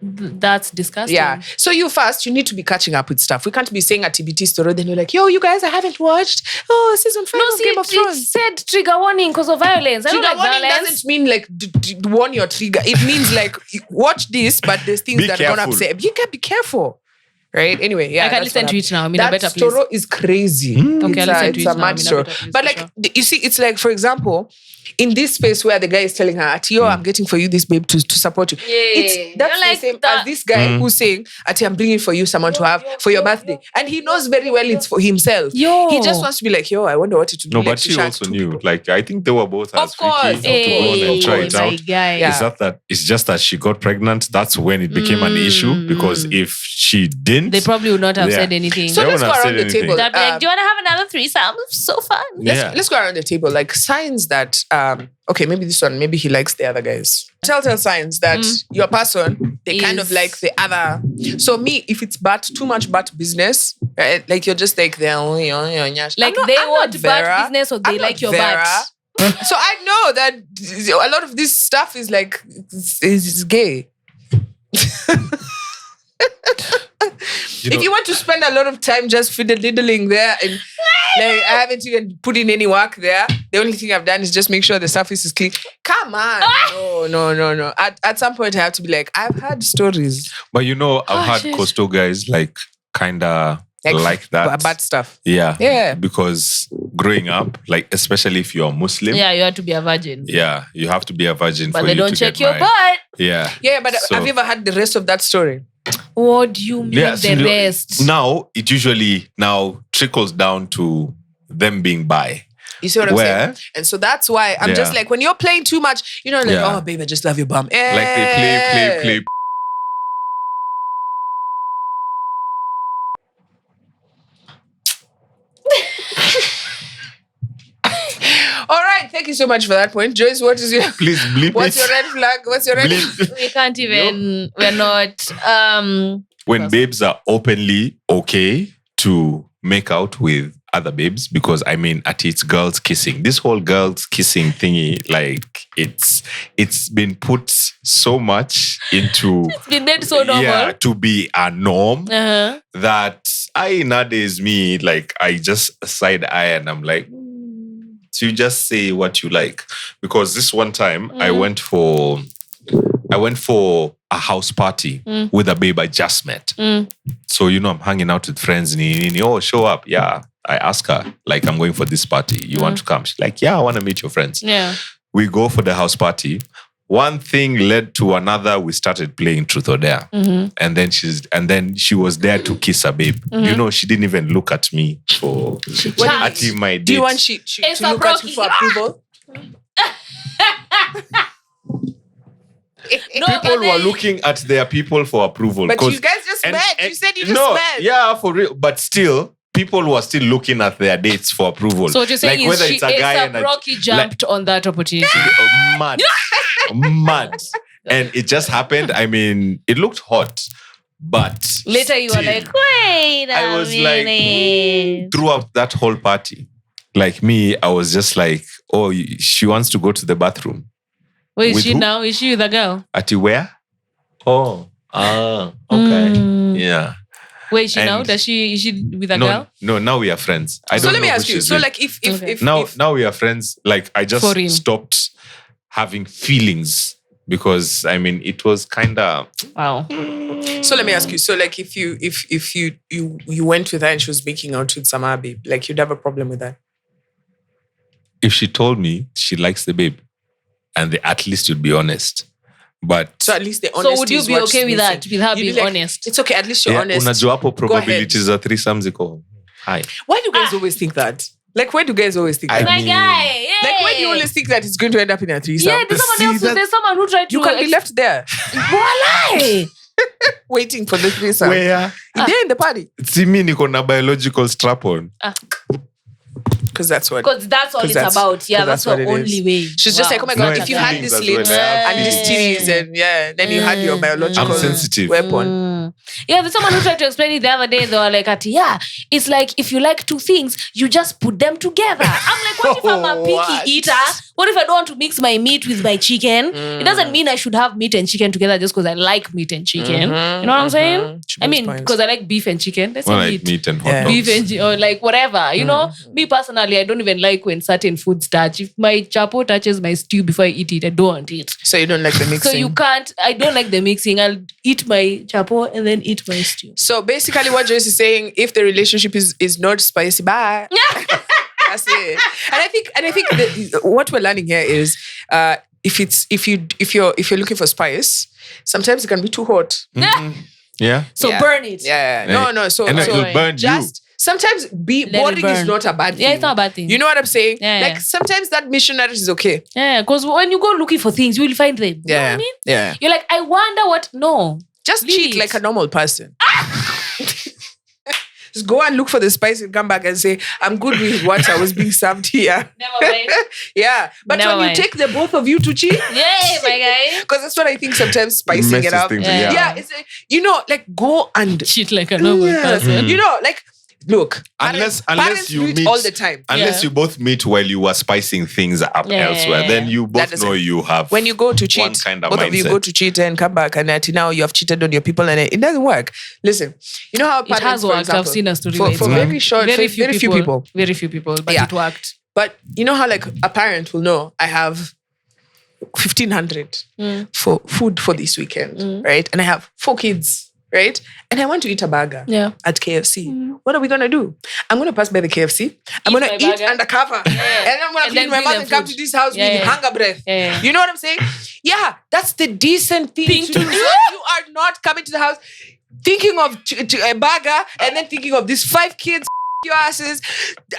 That's disgusting.
Yeah. So you need to be catching up with stuff. We can't be saying a TBT story, then you're like, yo, you guys, I haven't watched. Oh, season 5
No,
of
see,
Game of
it
Thrones.
said trigger warning because of violence. I don't
Trigger
like
warning
violence.
doesn't mean like warn your trigger. It means like watch this, but there's things
Be
that are gonna
careful.
upset. You gotta be careful. Right? Anyway, yeah.
I can
that's
listen
what
to
happened.
it now. I'm in a
That
better place.
story is crazy.
Okay, I'll listen to
it's
it
a
now.
mad
I'm in a
story.
better place
But
for
like,
sure.
you see, it's like, for example, in this space where the guy is telling her, yo, I'm getting for you this babe to support you.
Yeah.
That's
You're like
the same
that.
as this guy who's saying, Ati, I'm bringing for you someone to have for your birthday. And he knows very well it's for himself.
Yo.
He just wants to be like, yo, I wonder what it would
No,
be like
but
to
she
shag
also
two
knew.
people.
Like I think they were both
Of
as
course,
freaky to go on and try it
my
out.
guy.
Yeah.
It's just that she got pregnant. That's when it became an issue because if she didn't,
They probably would not have
Yeah.
said anything.
So
They
let's go
wouldn't have
around
said
the table.
anything.
They'd be like, do you want to have another threesome? So fun.
yeah.
Let's go around the table. Like signs that, okay, maybe this one, maybe he likes the other guys. Telltale signs that your person, they kind of
Is-
like the other. So me, if it's too much bad business, right, like you're just like, they're only on your nyash.
Like
I'm
they
not
want
Vera.
bad business or they
I'm
like
not
your
Vera.
butt.
So I know that a lot of this stuff is like, it's gay. If you want to spend a lot of time just fiddle-diddling there and like I haven't even put in any work there, the only thing I've done is just make sure the surface is clean. Come on. No. At some point I have to be like, I've had stories.
But I've had
shit.
coastal guys like kinda like that.
Bad stuff.
Yeah.
Yeah.
Because growing up, like especially if you're Muslim,
Yeah, you have to be a virgin.
yeah, you have to be a virgin
But
for
they
you
don't
to
check
get
your
married.
butt.
Yeah.
Yeah, but
So-
have you ever had the rest of that story?
What do you mean
so
the rest?
Now it usually trickles down to them being bi.
You see what I'm
Where?
saying? And so that's why I'm just
Yeah.
like, when you're playing too much, like,
Yeah.
oh, babe, I just love your bum.
Like they play.
All right, thank you so much for that point. Joyce, what is your
Please bleep
what's
it.
your red flag? What's your red
Bleep.
We can't even, we're not,
When babes are openly okay to make out with other babes, because I mean, it's girls kissing. This whole girls kissing thingy, like it's been put so much into
it's been made so normal.
to be a norm
Uh-huh.
that nowadays me, like I just side eye and I'm like, so you just say what you like. Because this one time I went for a house party with a babe I just met. So, I'm hanging out with friends. Oh, show up. Yeah. I ask her, like, I'm going for this party. You want to come? She's like, yeah, I want to meet your friends.
Yeah.
We go for the house party. one thing led to another. We started playing Truth or Dare, and then she was there to kiss her babe. You know, she didn't even look at me for at my date.
Do you want she to look at you for approval?
People were looking at their people for approval.
But you guys just met. You said you just met.
Yeah, for real. But still, people were still looking at their dates for approval.
So what you're saying
whether
is
it's a guy and
Rocky jumped on that opportunity.
Mad. And it just happened. I mean, it looked hot. But
later you were like, wait a
I was
minute.
like, throughout that whole party, like me, I was just like, oh, she wants to go to the bathroom.
Wait, is
With
she
who?
now? Is she with a girl?
Ati where? Oh, okay. Yeah.
Wait, is she
And-
now? Is she with a girl?
No, now we are friends. I
So
don't
let me
know who
ask you.
she's
So
with.
like if
now we are friends. Like I just
Foreign.
stopped having feelings because I mean it was kind of
Wow.
so let me ask you. So like if you went with her and she was making out with some other babe, like you'd have a problem with that?
if she told me she likes the babe, and at least you'd be honest. But
So at least the honesty.
So would you
is
be
what's
okay with that?
missing.
With her
You'd be
being
like,
honest?
It's okay. At least you're
yeah,
honest.
unajua hapo
Go
probabilities za threesome ziko high.
Why do you guys always think that? Like, why do guys always think that?
My
mean-
guy. Yeah.
Like, why do you always think that it's going to end up in a threesome?
Yeah, there's someone who tried to.
You can be left there
Walai.
waiting for the threesome.
Where?
They're in the party.
See me niko na biological strap on.
Because that's what.
Because that's all
'Cause
it's
that's-
about. Yeah,
'cause
that's
that's
the
what it
only
is.
way.
She's just like, oh my
No,
God,
it's
if you had
feelings
this
as well.
lips
I have
and these
feelings.
titties and then you had your biological
I'm sensitive.
weapon.
Yeah, there's someone who tried to explain it the other day. They were like, yeah, it's like if you like two things, you just put them together. I'm like, what if I'm a picky
What?
eater? What if I don't want to mix my meat with my chicken? It doesn't mean I should have meat and chicken together just because I like meat and chicken. You know what I'm saying? I mean, because I like beef and chicken. That's
Well,
it.
like meat and hot
Yeah.
dogs.
Beef and or like whatever, you know. Me personally, I don't even like when certain foods touch. If my chapo touches my stew before I eat it, I don't want it.
So you don't like the mixing.
So you can't. I don't like the mixing. I'll eat my chapo and then eat my stew.
So basically, what Joyce is saying, if the relationship is not spicy, bye. That's it. And I think what we're learning here is, if you're looking for spice, sometimes it can be too hot.
Yeah.
So
Yeah.
burn it.
Yeah. No. So
And
so
it'll burn you.
just sometimes
it
boring is
burn.
not a bad thing.
Yeah, it's not a bad thing.
You know what I'm saying?
Yeah,
Like
yeah.
sometimes that missionary is okay.
Yeah, because when you go looking for things, you will find them. You know what I mean?
Yeah.
You're like, I wonder what. No.
Just
Leave
cheat
it.
like a normal person. Just go and look for the spice and come back and say, I'm good with what I was being served here.
Never mind.
Yeah. But
Never
when
mind.
you take the both of you to cheat,
Yay, my guy.
because that's what I think sometimes spicing it
Messes
up.
things,
Yeah.
Yeah. It's like go and
Shit like a normal person.
you know, like look.
Unless
parents
you
do it
meet
all the time.
Unless
Yeah.
you both meet while you were spicing things up
Yeah.
elsewhere, then you
That
both
doesn't-
know you have
When you go to cheat,
one kind of
both of you
mindset.
go to cheat and come back, and now you have cheated on your people, and it doesn't work. Listen, you know how
It
parents,
has
for
worked.
example,
I've seen a story.
for
where it's
very
worked.
short, very few people.
Very few people, but
Yeah.
it worked.
But you know how like a parent will know, I have 1,500 for food for this weekend, right? And I have 4 kids, right? And I want to eat a burger
Yeah.
at KFC. What are we gonna do? I'm gonna pass by the KFC. I'm
Eat
gonna
my
eat
burger.
undercover, and I'm gonna
And
clean
then
my
bring
mouth
them
and come
food.
to this house
Yeah,
with
yeah.
hunger breath.
Yeah.
You know what I'm saying? Yeah, that's the decent thing to do. You are not coming to the house thinking of a burger and then thinking of these 5 kids. Your asses.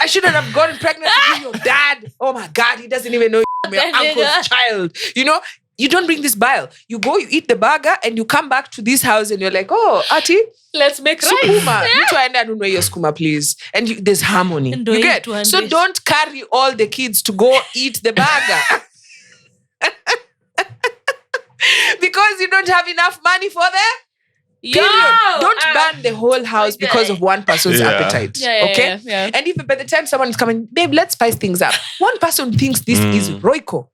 I shouldn't have gotten pregnant to be your dad. Oh my God, he doesn't even know you're your
That
uncle's
nigga.
child. You know, you don't bring this bile. You go, you eat the burger, and you come back to this house, and you're like, oh, Ati,
Let's make rice.
sukuma. You try and know your skuma, please. And there's harmony.
And
You
do
get?
it
So
200.
don't carry all the kids to go eat the burger. Because you don't have enough money for them. Period. Don't ban the whole house
Okay.
because of one person's
Yeah.
appetite.
Yeah,
okay?
yeah.
And if by the time someone is coming, babe, let's spice things up. One person thinks this is Royco.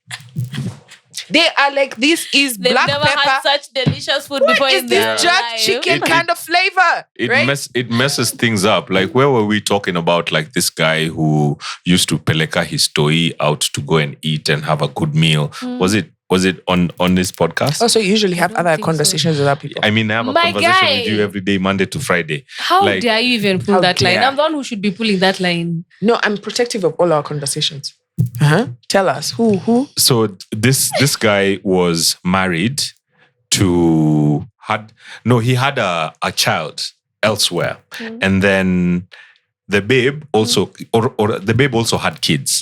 They are like, this is
They've
black
never
pepper.
had such delicious food
What
before
is
in
this
their
jerk
life.
chicken
It-
kind of flavor?
It
right?
it messes things up. Like where were we talking about? Like this guy who used to peleka his toy out to go and eat and have a good meal. Was it on this podcast?
Also, you usually have
don't
other
think so.
conversations with other people.
I mean, I have a
My
conversation
guy.
with you every day, Monday to Friday.
How
Like-
dare you even pull
How
that line?
dare.
I'm the one who should be pulling that line.
No, I'm protective of all our conversations. Tell us who.
So this guy was married to he had a child elsewhere, and then the babe also or the babe also had kids,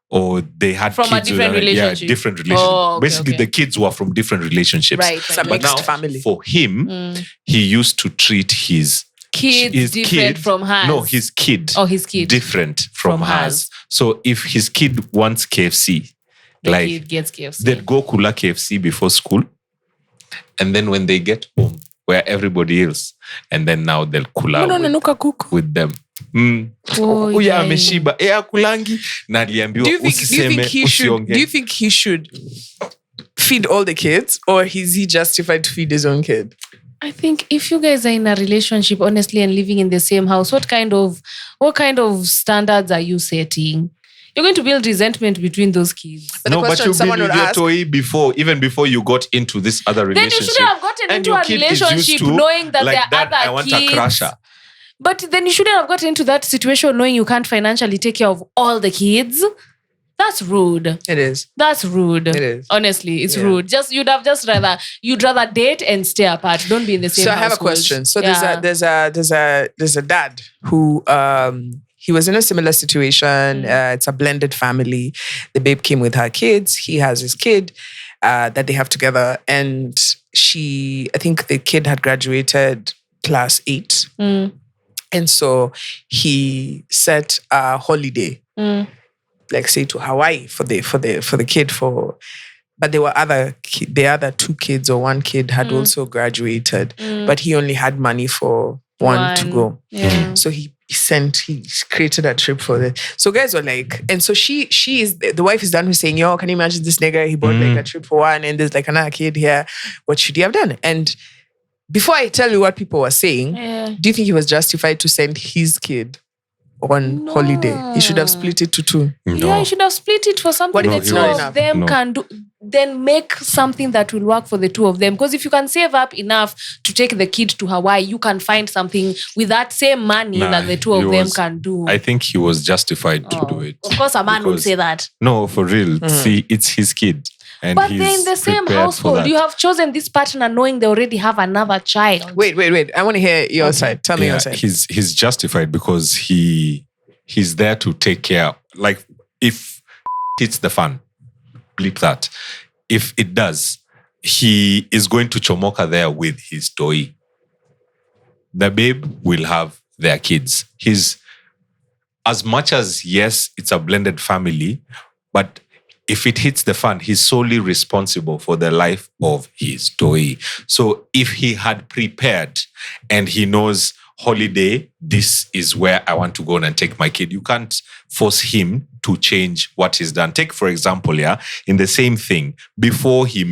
or they had
From a
kids
different relationship.
Yeah, different relationship.
Oh, okay,
Basically,
okay.
the kids were from different relationships.
Right.
It's a
But
mixed
now,
family.
for him, he used to treat his
Kids different from hers.
No, his kid.
Oh, his kid.
Different from hers.
hers.
So if his kid wants KFC,
The
like
kid gets KFC.
they'd go kula KFC before school, and then when they get home, where everybody else, and then now they'll kula with them.
Oh,
Uya
yeah.
ameshiba akulangi na aliambiwa
Do you think he should feed all the kids, or is he justified to feed his own kid?
I think if you guys are in a relationship, honestly, and living in the same house, what kind of standards are you setting? You're going to build resentment between those kids.
But the
No, but
question
you
someone
build
would
your
ask,
toy even before you got into this other
Then you
relationship.
shouldn't have gotten
And
into
your
a
kid is used
relationship
to,
knowing that
like,
there are
Dad, I
other
want
kids.
a crusher.
But then you shouldn't have gotten into that situation knowing you can't financially take care of all the kids. That's rude.
it is.
That's rude.
It is.
Honestly, it's
Yeah.
rude. You'd rather date and stay apart. Don't be in the same
So I have a
household.
question. So
Yeah.
there's a dad who he was in a similar situation. It's a blended family. The babe came with her kids. He has his kid that they have together, and I think the kid had graduated class 8, and so he set a holiday, like say to Hawaii for the kid but there were the other 2 kids or 1 kid had also graduated, but he only had money for one to go.
Yeah.
So he created a trip for it. So guys were like, and so she is the wife is done with saying, yo, can you imagine this nigga? He bought like a trip for one, and there's like another kid here. What should he have done? And before I tell you what people were saying, do you think he was justified to send his kid on holiday? He should have split it to 2.
Yeah, you should have split it for something
What if
the
it's
2
not
of
enough?
them
No.
can do. Then make something that will work for the 2 of them. Because if you can save up enough to take the kid to Hawaii, you can find something with that same money that the 2 of them can do.
I think he was justified to do it.
Of course, a man would
Because-
say that.
No, for real. See, it's his kid. And
But
he's
they're in the same
prepared for
household.
that.
You have chosen this partner knowing they already have another child.
Wait. I want to hear your side. Tell me your side.
He's justified because he's there to take care. Like, if hits the fan, bleep that. If it does, he is going to chomoka there with his toy. The babe will have their kids. As much as, yes, it's a blended family, but if it hits the fan, he's solely responsible for the life of his toy. So if he had prepared and he knows holiday, this is where I want to go and take my kid, you can't force him to change what he's done. Take, for example, in the same thing, before he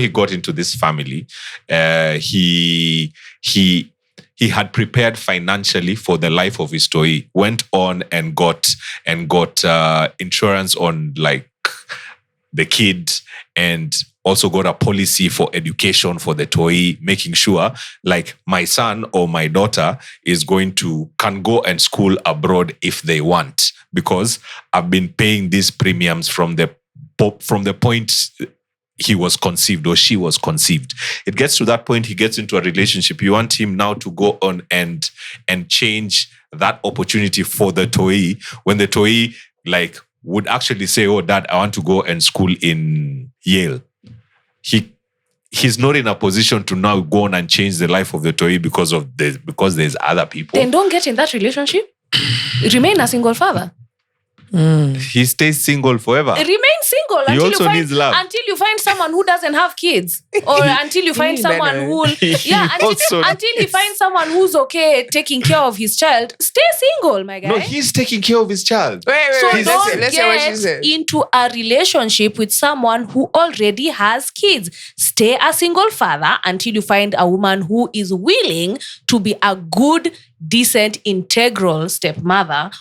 got into this family, he had prepared financially for the life of his toy, went on and got insurance on like the kid, and also got a policy for education for the toy, making sure like my son or my daughter can go and school abroad if they want, because I've been paying these premiums from the point he was conceived or she was conceived. It gets to that point, he gets into a relationship. You want him now to go on and change that opportunity for the toy, when the toy like would actually say, oh, Dad, I want to go and school in Yale. He's not in a position to now go on and change the life of the toy because there's other people.
Then don't get in that relationship. Remain a single father.
He stays single forever.
Remain single
He also
until
needs love.
you find someone who doesn't have kids, or until you find someone who until you find someone who's okay taking care of his child. Stay single, my guy.
No, he's taking care of his child.
Wait.
So
Let's
don't
hear what she said.
get into a relationship with someone who already has kids. Stay a single father until you find a woman who is willing to be a good, decent, integral stepmother,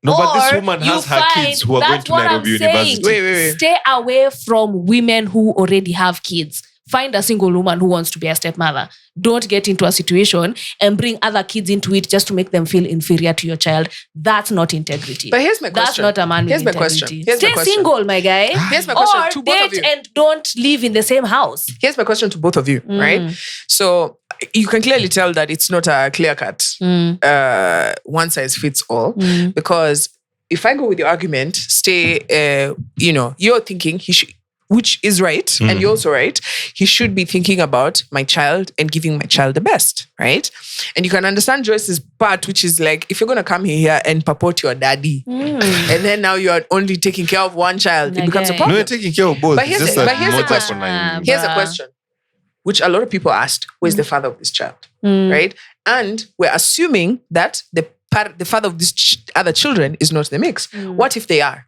But this woman
you
has her
find-
kids who are going
that's
to
what
Nairobi
I'm saying.
University.
Wait.
Stay away from women who already have kids. find a single woman who wants to be a stepmother. Don't get into a situation and bring other kids into it just to make them feel inferior to your child. That's not integrity.
But here's my
That's
question.
not a man with
Here's my
integrity.
question. Here's my
Stay
question.
single, my guy.
Here's my question
Or
to both of
date
you.
and don't live in the same house.
Here's my question to both of you, right? So you can clearly tell that it's not a clear-cut one size fits all, because if I go with your argument, you're thinking he should, which is right, and you're also right, he should be thinking about my child and giving my child the best, right? And you can understand Joyce's part, which is like, if you're going to come here and purport your daddy, and then now you're only taking care of one child, it becomes a
Okay.
problem.
No, you're taking care of both.
But here's
It's
the-
just
but here's the
moja
question.
kuna-
Here's a question, which a lot of people asked: where's the father of this child, right? And we're assuming that the father of these other children is not the mix. What if they are?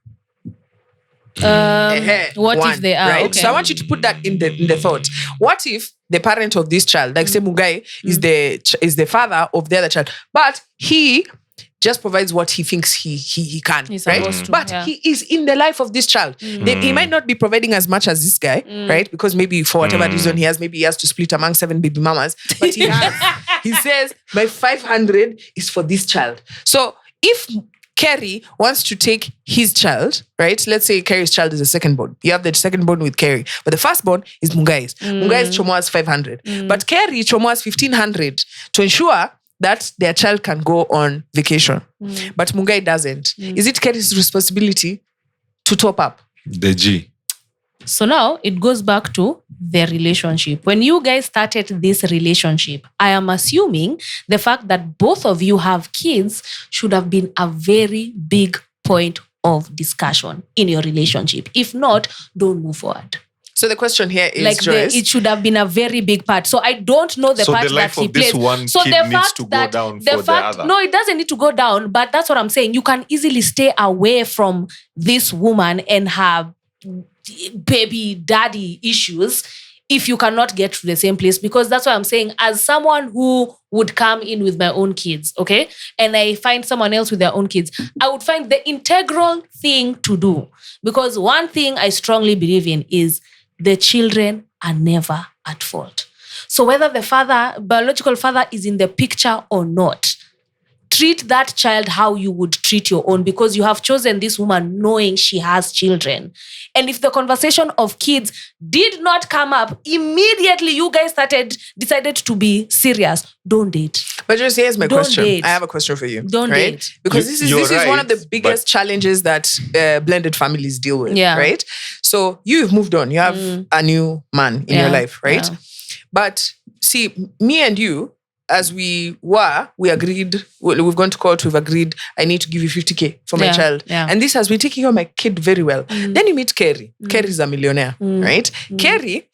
What if they are?
Right?
Okay.
So I want you to put that in the thought. What if the parent of this child, like say Mugai, is the father of the other child, but he just provides what he thinks he can,
He's
right?
supposed to,
But
yeah.
he is in the life of this child. He might not be providing as much as this guy, right? Because maybe for whatever reason he has to split among 7 baby mamas. But he has. He says, my 500 is for this child. So if Kerry wants to take his child, right? Let's say Kerry's child is the second born. You have the second born with Kerry. But the first born is Mungai's. Mungai's Chomoa's 500. But Kerry Chomoa's 1,500 to ensure that their child can go on vacation. But Mungai doesn't. Is it Kerry's responsibility to top up?
The G.
So now it goes back to the relationship. When you guys started this relationship, I am assuming the fact that both of you have kids should have been a very big point of discussion in your relationship. If not, don't move forward.
So the question here is,
Like
Joyce,
it should have been a very big part. So I don't know the
So
part
the life
that he
of this
plays.
one
So
kid
the
needs
fact
to go
that
down for the other.
no, it doesn't need to go down. But that's what I'm saying. You can easily stay away from this woman and her baby daddy issues if you cannot get to the same place. Because that's what I'm saying. As someone who would come in with my own kids, okay, and I find someone else with their own kids, I would find the integral thing to do. Because one thing I strongly believe in is the children are never at fault. So whether the biological father is in the picture or not, treat that child how you would treat your own, because you have chosen this woman knowing she has children. And if the conversation of kids did not come up, immediately you guys decided to be serious. Don't date.
but Joyce, here's my
Don't
question.
date.
I have a question for you.
Don't
right?
date.
Because this is
You're
one of the
right,
biggest challenges that blended families deal with,
Yeah.
right? So you've moved on. You have a new man in your life, right?
Yeah.
But see, me and you, as we agreed, we've gone to court, we've agreed, I need to give you 50K for my
Yeah,
child.
yeah.
And this has been taking care of my kid very well. Then you meet Kerry. Kerry's a millionaire, right? Kerry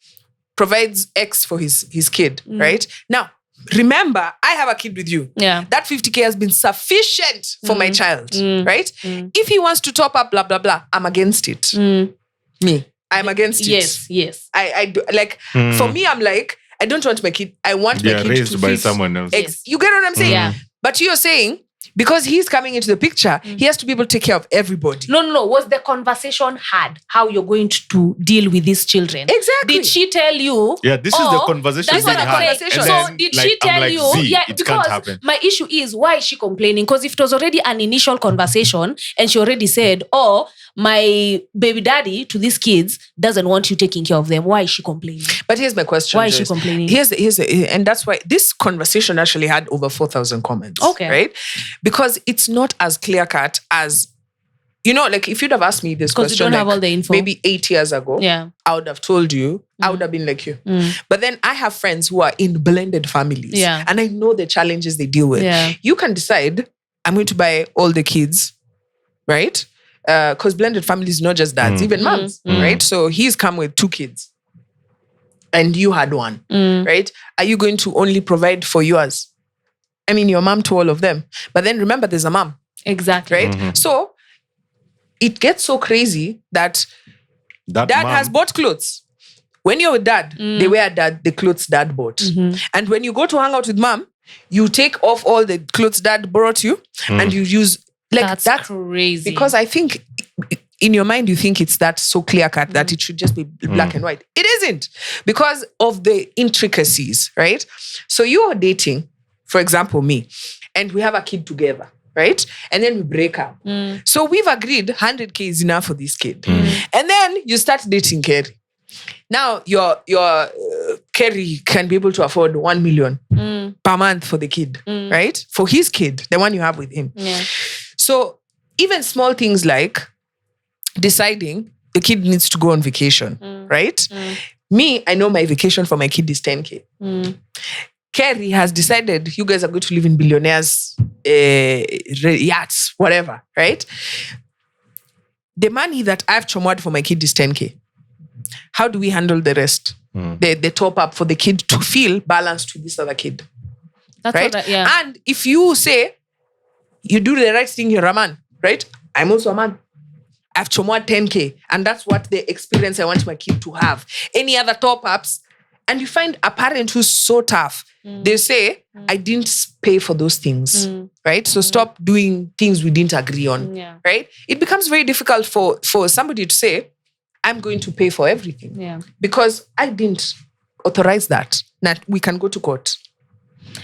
provides X for his kid, right? Now, remember, I have a kid with you.
Yeah.
That 50K has been sufficient for my child, right? If he wants to top up, blah, blah, blah, I'm against it. Me, I'm against it.
Yes.
I do, like, for me, I'm like, I don't want my kid. I want my
Yeah,
kid
raised
to
by
fit.
someone else.
Yes.
You get what I'm saying?
Yeah.
But you're saying, because he's coming into the picture, he has to be able to take care of everybody.
No. Was the conversation had how you're going to deal with these children?
Exactly.
Did she tell you?
Yeah, this is the conversation
That's
they
what I'm
had.
saying.
And
So
then,
did
like,
she
I'm
tell
like,
you?
Z,
Yeah,
it
because
can't happen.
my issue is, why is she complaining? Because if it was already an initial conversation and she already said, oh, my baby daddy to these kids doesn't want you taking care of them, why is she complaining?
But here's my question.
Why is she
Joyce.
complaining?
And that's why this conversation actually had over 4,000 comments.
Okay.
Right? Because it's not as clear cut as, like if you'd have asked me this
Because you
question
don't have
like,
all the info.
maybe 8 years ago,
Yeah.
I would have told you, I would have been like you. But then I have friends who are in blended families.
Yeah.
And I know the challenges they deal with.
Yeah.
You can decide, I'm going to buy all the kids, right? Because blended families, not just dads, even moms, right? So he's come with 2 kids and you had 1, right? Are you going to only provide for yours? I mean, your mom to all of them. But then remember, there's a mom,
Exactly.
right? So it gets so crazy that
That
dad
mom-
has bought clothes. When you're with dad, they wear the clothes dad bought. And when you go to hang out with mom, you take off all the clothes dad brought you and you use, like,
That's
that's
crazy.
because I think in your mind, you think it's that so clear cut that it should just be black and white. It isn't, because of the intricacies, right? So you are dating, for example, me, and we have a kid together, right? And then we break up. So we've agreed 100K is enough for this kid. And then you start dating Kerry. Now your Kerry can be able to afford 1 million per month for the kid, right? For his kid, the one you have with him.
Yeah.
So even small things like deciding the kid needs to go on vacation, right? Me, I know my vacation for my kid is 10K. Kerry has decided you guys are going to live in billionaires, yachts, whatever, right? The money that I've chomwad for my kid is 10K. How do we handle the rest? The top up for the kid to feel balanced with this other kid,
That's
right?
what
And if you say you do the right thing, you're a man, right? I'm also a man. I've chomwad 10K, and that's what the experience I want my kid to have. Any other top ups, and you find a parent who's so tough. They say, I didn't pay for those things, right? So stop doing things we didn't agree on, right? It becomes very difficult for somebody to say, I'm going to pay for everything.
Yeah.
Because I didn't authorize that. That we can go to court.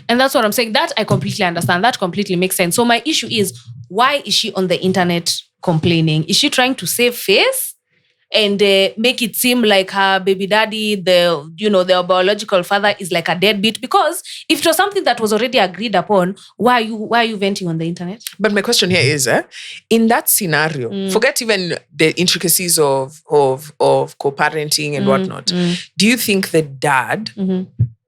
And that's what I'm saying. That I completely understand. That completely makes sense. So my issue is, why is she on the internet complaining? Is she trying to save face and make it seem like her baby daddy, their biological father, is like a deadbeat? Because if it was something that was already agreed upon, why are you venting on the internet?
But my question here is, in that scenario, forget even the intricacies of co-parenting and whatnot. Do you think the dad,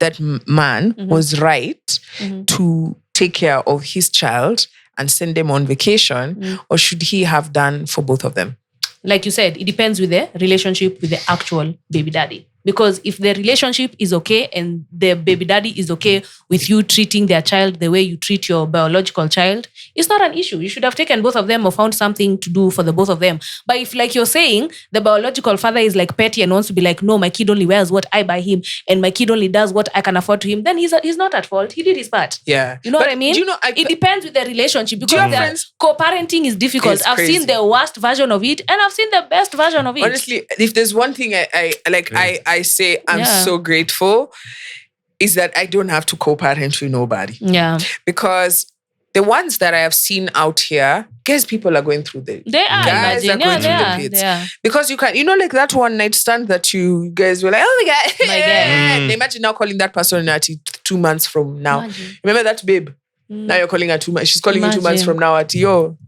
that man, was right to take care of his child and send them on vacation, or should he have done for both of them?
Like you said, it depends with the relationship with the actual baby daddy. Because if the relationship is okay and the baby daddy is okay with you treating their child the way you treat your biological child, it's not an issue. You should have taken both of them or found something to do for the both of them. But if, like you're saying, the biological father is like petty and wants to be like, no, my kid only wears what I buy him and my kid only does what I can afford to him, then he's not at fault. He did his part.
Yeah.
You know what I mean?
Do you know,
it depends with the relationship,
Do you have
because
friends?
co-parenting is difficult.
It's
I've
crazy.
seen the worst version of it and I've seen the best version of it.
Honestly, if there's one thing I say I'm so grateful, is that I don't have to co-parent with nobody.
Yeah.
Because the ones that I have seen out here, guys, people are going through the
They are,
guys
imagine.
are going
Yeah,
through the pits.
they are.
Because you can, like that one night stand that you guys were like, oh my
My God.
Imagine now calling that person at 2 months from now.
Imagine.
Remember that babe? Now you're calling her 2 months. She's calling you 2 months
Imagine.
from now at yo.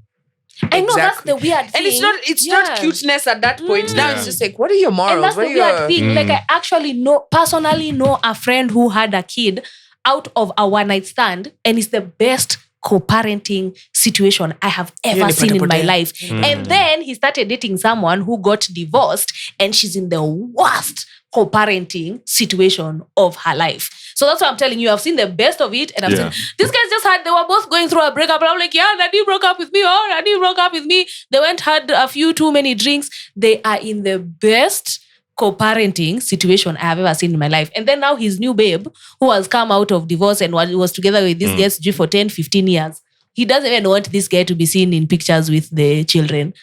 I know, that's
Exactly.
the weird thing.
And it's not cuteness at that point. Now it's just like, what are your morals?
And that's
What
the
are
weird thing. Like, I actually personally know a friend who had a kid out of a one-night stand, and it's the best co-parenting situation I have ever seen in my life. And then he started dating someone who got divorced, and she's in the worst co-parenting situation of her life. So that's what I'm telling you. I've seen the best of it, and I've seen these guys they were both going through a breakup, and I'm like, yeah, Daddy broke up with me. Oh, Daddy broke up with me. They had a few too many drinks. They are in the best co-parenting situation I have ever seen in my life. And then now his new babe, who has come out of divorce and was together with this guy for 10, 15 years, he doesn't even want this guy to be seen in pictures with the children.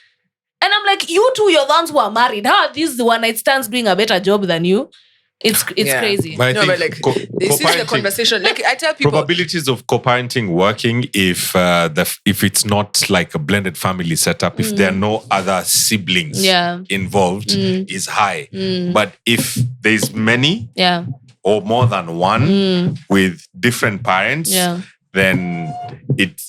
And I'm like, you two, you're the ones who are married. How are these one-night stands doing a better job than you? It's crazy.
But I think
this is the
co-parenting-
conversation. Like I tell people,
probabilities of co-parenting working if it's not like a blended family setup, if there are no other siblings involved, is high. But if there's many or more than one with different parents, then it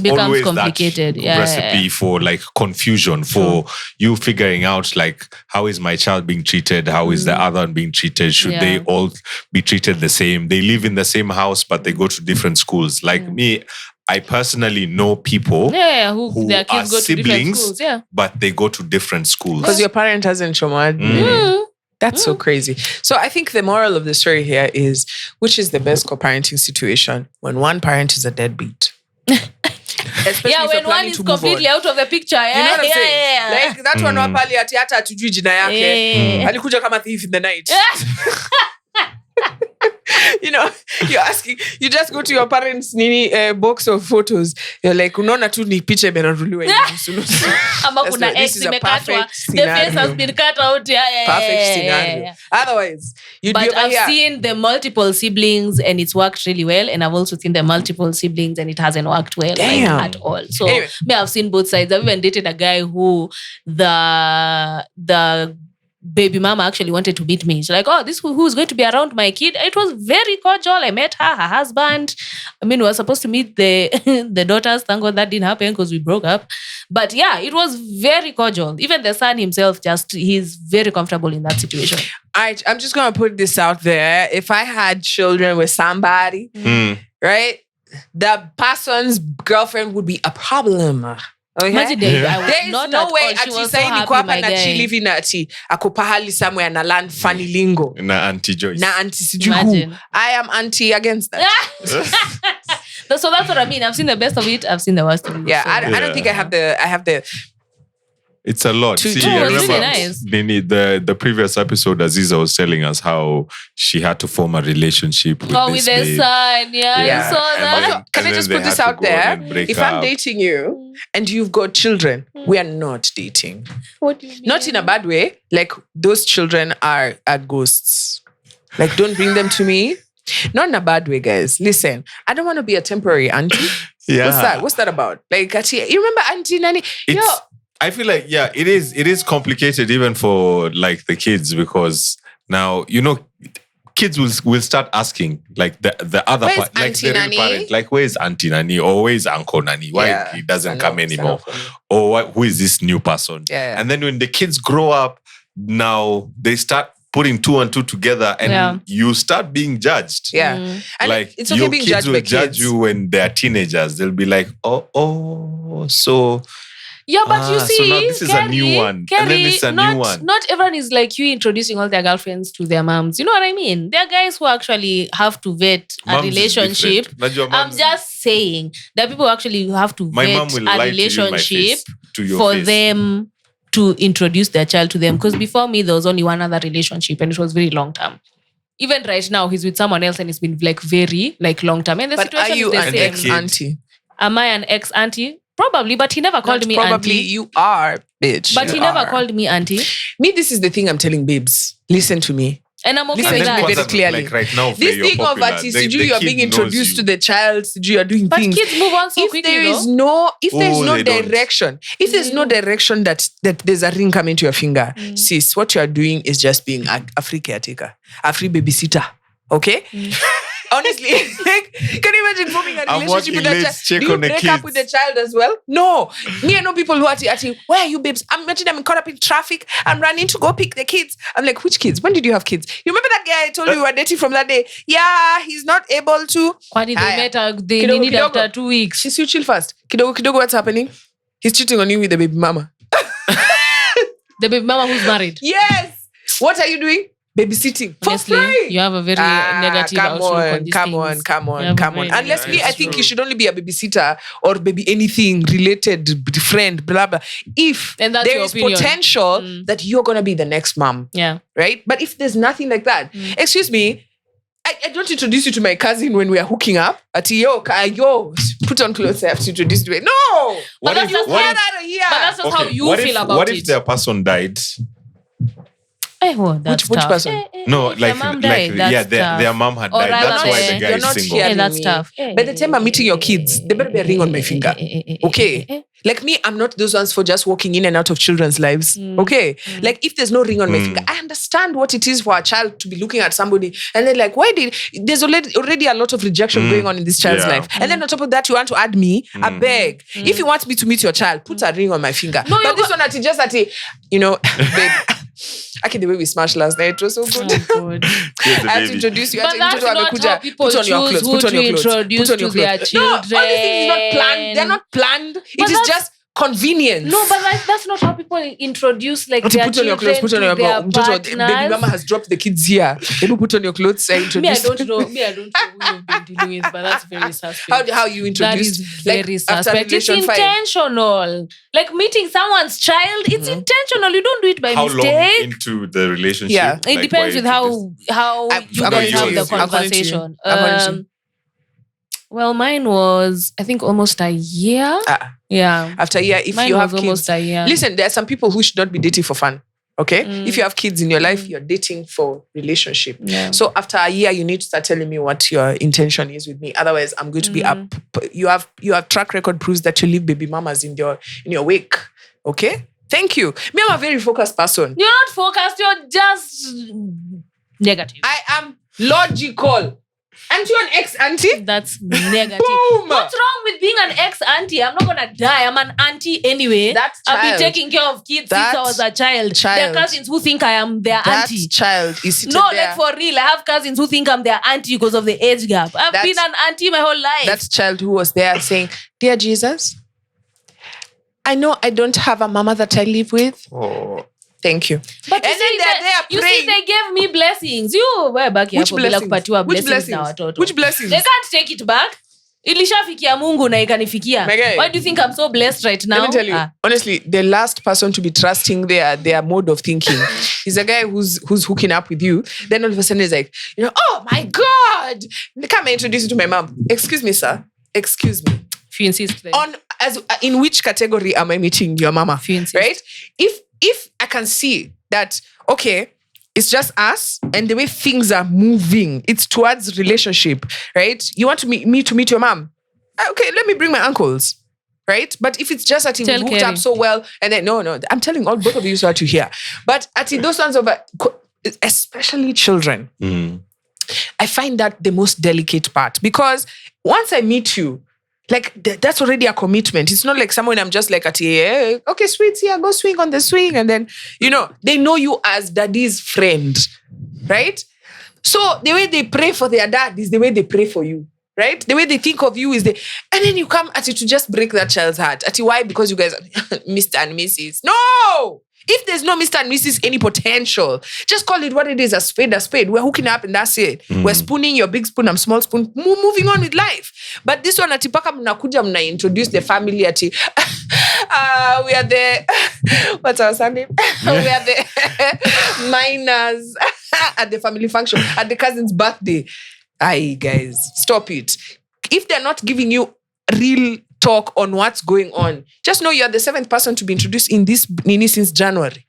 becomes
always
complicated.
that recipe for like confusion, for you figuring out like, how is my child being treated? How is the other one being treated? Should they all be treated the same? They live in the same house, but they go to different schools. Like me, I personally know people
who their
are
kids go to different
siblings,
schools.
but they go to different schools.
because your parent hasn't shown That's so crazy. So I think the moral of the story here is, which is the best co-parenting situation? When one parent is a deadbeat. Especially if you're
when one
planning
is
to move
completely
on.
out of the picture.
You know what I'm saying? Like that one wapali ati hata hatujui jina yake.
Yeah.
Alikuja kama thief in the night. you're asking, you just go to your parents' box of photos. You're like, unaona tu ni picha imeruliwa hivi.
Ama kuna
This
X
is a
imekatwa.
perfect
The face has
scenario.
been cut out. Yeah.
Perfect scenario. Otherwise, you'd be
But
over
I've
here.
seen the multiple siblings and it's worked really well. And I've also seen the multiple siblings and it hasn't worked well
Damn.
at all. So
Anyway.
I've seen both sides. I've even dated a guy who the baby mama actually wanted to meet me. She's like, oh, this who's going to be around my kid? It was very cordial. I met her husband. I mean, we were supposed to meet the daughters. Thank God that didn't happen because we broke up. But yeah, it was very cordial. Even the son himself, he's very comfortable in that situation.
I'm just going to put this out there. If I had children with somebody, right, the person's girlfriend would be a problem. Okay?
Imagine
There is
not
no
at
way
all. She
ati
was so
sahi niko
happy,
hapa
my
na
guy.
chi living ati ako pahali somewhere na learn funny lingo.
Na Auntie Joyce.
Na auntie sijui who.
Imagine.
I am anti against that.
So that's what I mean. I've seen the best of it. I've seen the worst of it.
Yeah,
So-
I don't think I have the
It's a lot.
To-
See,
to-
I
Oh, it's
remember
really nice.
Nini, the previous episode, Aziza was telling us how she had to form a relationship with
with the
babe.
son. Yeah,
Yeah.
I saw
And
that.
then-
Also, can I
and
just
then
put
they
this
had to
out
go on
there?
and break
If I'm
up.
dating you and you've got children, we are not dating.
What do you mean?
Not in a bad way. Like those children are ghosts. Like don't bring them to me. Not in a bad way, guys. Listen, I don't want to be a temporary auntie.
Yeah.
What's that about? Like, you remember Auntie Nani?
I feel like, it is complicated even for like the kids because now, kids will start asking like the other
Where's
part, like
Auntie
the real
Nani?
parent, like where's Auntie Nani or where's Uncle Nani? Why he doesn't come anymore? Or who is this new person?
Yeah.
And then when the kids grow up, now they start putting two and two together and you start being judged.
Yeah. And
Like
it's okay
your
being
kids
judged
will
by
judge
kids.
you when they're teenagers. They'll be like, oh, so
Yeah, but you
so
see,
now this is a new one. And then
Carrie,
this is a
not,
new one.
Not everyone is like you introducing all their girlfriends to their moms. You know what I mean? There are guys who actually have to vet a
Mums is
relationship.
different. Najua
I'm
mums-
just saying that people actually have to
My mom
vet
will
a
lie to you in my
relationship
face, to your
for
face.
them to introduce their child to them. Because before me, there was only one other relationship and it was very long term. Even right now, he's with someone else and it's been like very like long term. And the
But are
situation
you
is the
an
same.
ex-auntie?
Am I an ex-auntie? Probably, but he never called
Not
me
probably
auntie.
you are, bitch.
But
You
he never
are.
called me auntie.
Me, this is the thing I'm telling babes. Listen to me.
And I'm okay
Listen
with
to me
that.
very clearly.
Like right now,
This
you're
thing of
popular.
artists,
The
you are
kid
being
knows
introduced
you.
to the child, you are doing
But
things.
kids move on so
If
quickly,
there is
though.
they don't.
direction, if there's no direction that there's a ring coming to your finger, sis, what you are doing is just being a free caretaker, a free babysitter. Okay? Honestly, like, can you imagine forming a
I'm
relationship with
working
that
late, check
child? Do you
on the
break up
kids.
with the child as well? No. Me, I know people who are where are you, babes? I'm caught up in traffic. I'm running to go pick the kids. I'm like, which kids? When did you have kids? You remember that guy I told you we were dating from that day? Yeah, he's not able to.
Kwani they
Aya.
met they
Kidogo,
need
kidogo.
after 2 weeks.
She's you chill fast. Kidogo, what's happening? He's cheating on you with the baby mama.
The baby mama who's married.
Yes. What are you doing? Babysitting. For
Honestly,
free.
you have a very negative outlook on these
Come
things.
on.
You have a very
Unless me,
negative
I think you
outlook.
should only be a babysitter or baby anything related, friend, blah, blah. If
And that's
there
your
is
opinion.
potential that you're going to be the next mom,
Yeah.
right? But if there's nothing like that, excuse me, I don't introduce you to my cousin when we are hooking up. Yo, put on clothes, I have to introduce you to it. No!
What
But
if-
that's
Get
what if-
out of here.
But that's just how you
what
feel
if,
about
what
it.
if their person died?
That's
Which
tough.
person?
No,
If
like,
their mom died, that's tough.
their mom had
Or
died. That's
rather
why
than-
the guy
You're
is
not
single.
hearing
Yeah, that's
me.
tough.
By the time I'm meeting your kids, there better be a ring on my finger. Okay. Like me, I'm not those ones for just walking in and out of children's lives. Okay. Like if there's no ring on my finger, I understand what it is for a child to be looking at somebody and then like, there's already a lot of rejection going on in this child's
Yeah.
life. And then on top of that, you want to add me, I beg. If you want me to meet your child, put a ring on my finger.
No,
but
you
this one, babe. Okay, the way we smashed last night, it was so good.
Oh, God.
Here's the
I have to
baby.
introduce you.
But that's not how people
Put on your
choose
clothes.
who
Put on
to
your clothes.
introduce
Put on your
to their
clothes. No, all these things is not planned.
children.
They're not planned.
But
It is
that's-
just convenience.
No, but like that's not how people introduce like
To
their
put on your clothes,
children
put on
to
your
their
baby
partners.
mama has dropped the kids here. Maybe put on your clothes.
Me, I don't know who you've been dealing with, but that's very suspect.
How you
That
introduce
is very
after
suspect. It's
relation 5.
intentional. Like meeting someone's child, it's intentional. You don't do it by
How
mistake.
long into the relationship?
Yeah.
It depends with how you guys have the conversation. Well, mine was, I think, almost a year. Yeah.
After a year, if
Mine
you
was
have kids,
almost a year.
listen, there are some people who should not be dating for fun. Okay? If you have kids in your life, you're dating for relationship.
Yeah.
So after a year, you need to start telling me what your intention is with me. Otherwise, I'm going to be up. You have track record proves that you leave baby mamas in your wake. Okay? Thank you. Me, I'm a very focused person.
You're not focused, you're just negative.
I am logical. Aren't you an ex-auntie?
That's negative.
Boom.
What's wrong with being an ex-auntie? I'm not gonna die. I'm an auntie anyway.
That
I've
child.
been taking care of kids
That
since I was a child.
child.
There are cousins who think I am their
That
auntie.
child is seated
No,
there.
like for real. I have cousins who think I'm their auntie because of the age gap. I've
That's-
been an auntie my whole life.
That child who was there saying, "Dear Jesus, I know I don't have a mama that I live with.
Oh.
Thank you."
But
And then they're there
you see,
praying.
they gave me blessings. You were back here
Which
for bila
blessings?
kupatiwa
Which
blessings na
blessings?
watoto.
Which blessings?
They can't take it back. Ilishafikia Mungu na ikanifikia.
My guy.
Why do you think I'm so blessed right now?
Let me tell you, honestly, the last person to be trusting their mode of thinking is a guy who's hooking up with you. Then all of a sudden he's like, oh my God, come and introduce you to my mom. Excuse me, sir. Excuse me.
If you insist. Then.
In which category am I meeting your mama?
If you insist.
Right? If I can see that, okay, it's just us and the way things are moving, it's towards relationship, right? You want to meet your mom? Okay, let me bring my uncles, right? But if it's just that we
Tell
hooked
Kerry.
up so well, and then no, I'm telling both of you so to hear. But at those ones of, especially children, I find that the most delicate part because once I meet you, like that's already a commitment. It's not like someone I'm just like okay, sweet, yeah, go swing on the swing, and then they know you as daddy's friend, right? So the way they pray for their dad is the way they pray for you, right? The way they think of you is and then you come at it to just break that child's heart. Why? Because you guys are Mr. and Mrs. No. If there's no Mr. and Mrs. any potential, just call it what it is, a spade. We're hooking up and that's it. We're spooning, your big spoon, I'm small spoon, moving on with life. But this one, atipaka mnakuja mna introduce the family we are the, what's our Sunday? We are the minors at the family function, at the cousin's birthday. Aye, guys, stop it. If they're not giving you real talk on what's going on, just know you're the 7th person to be introduced in this Nini since January.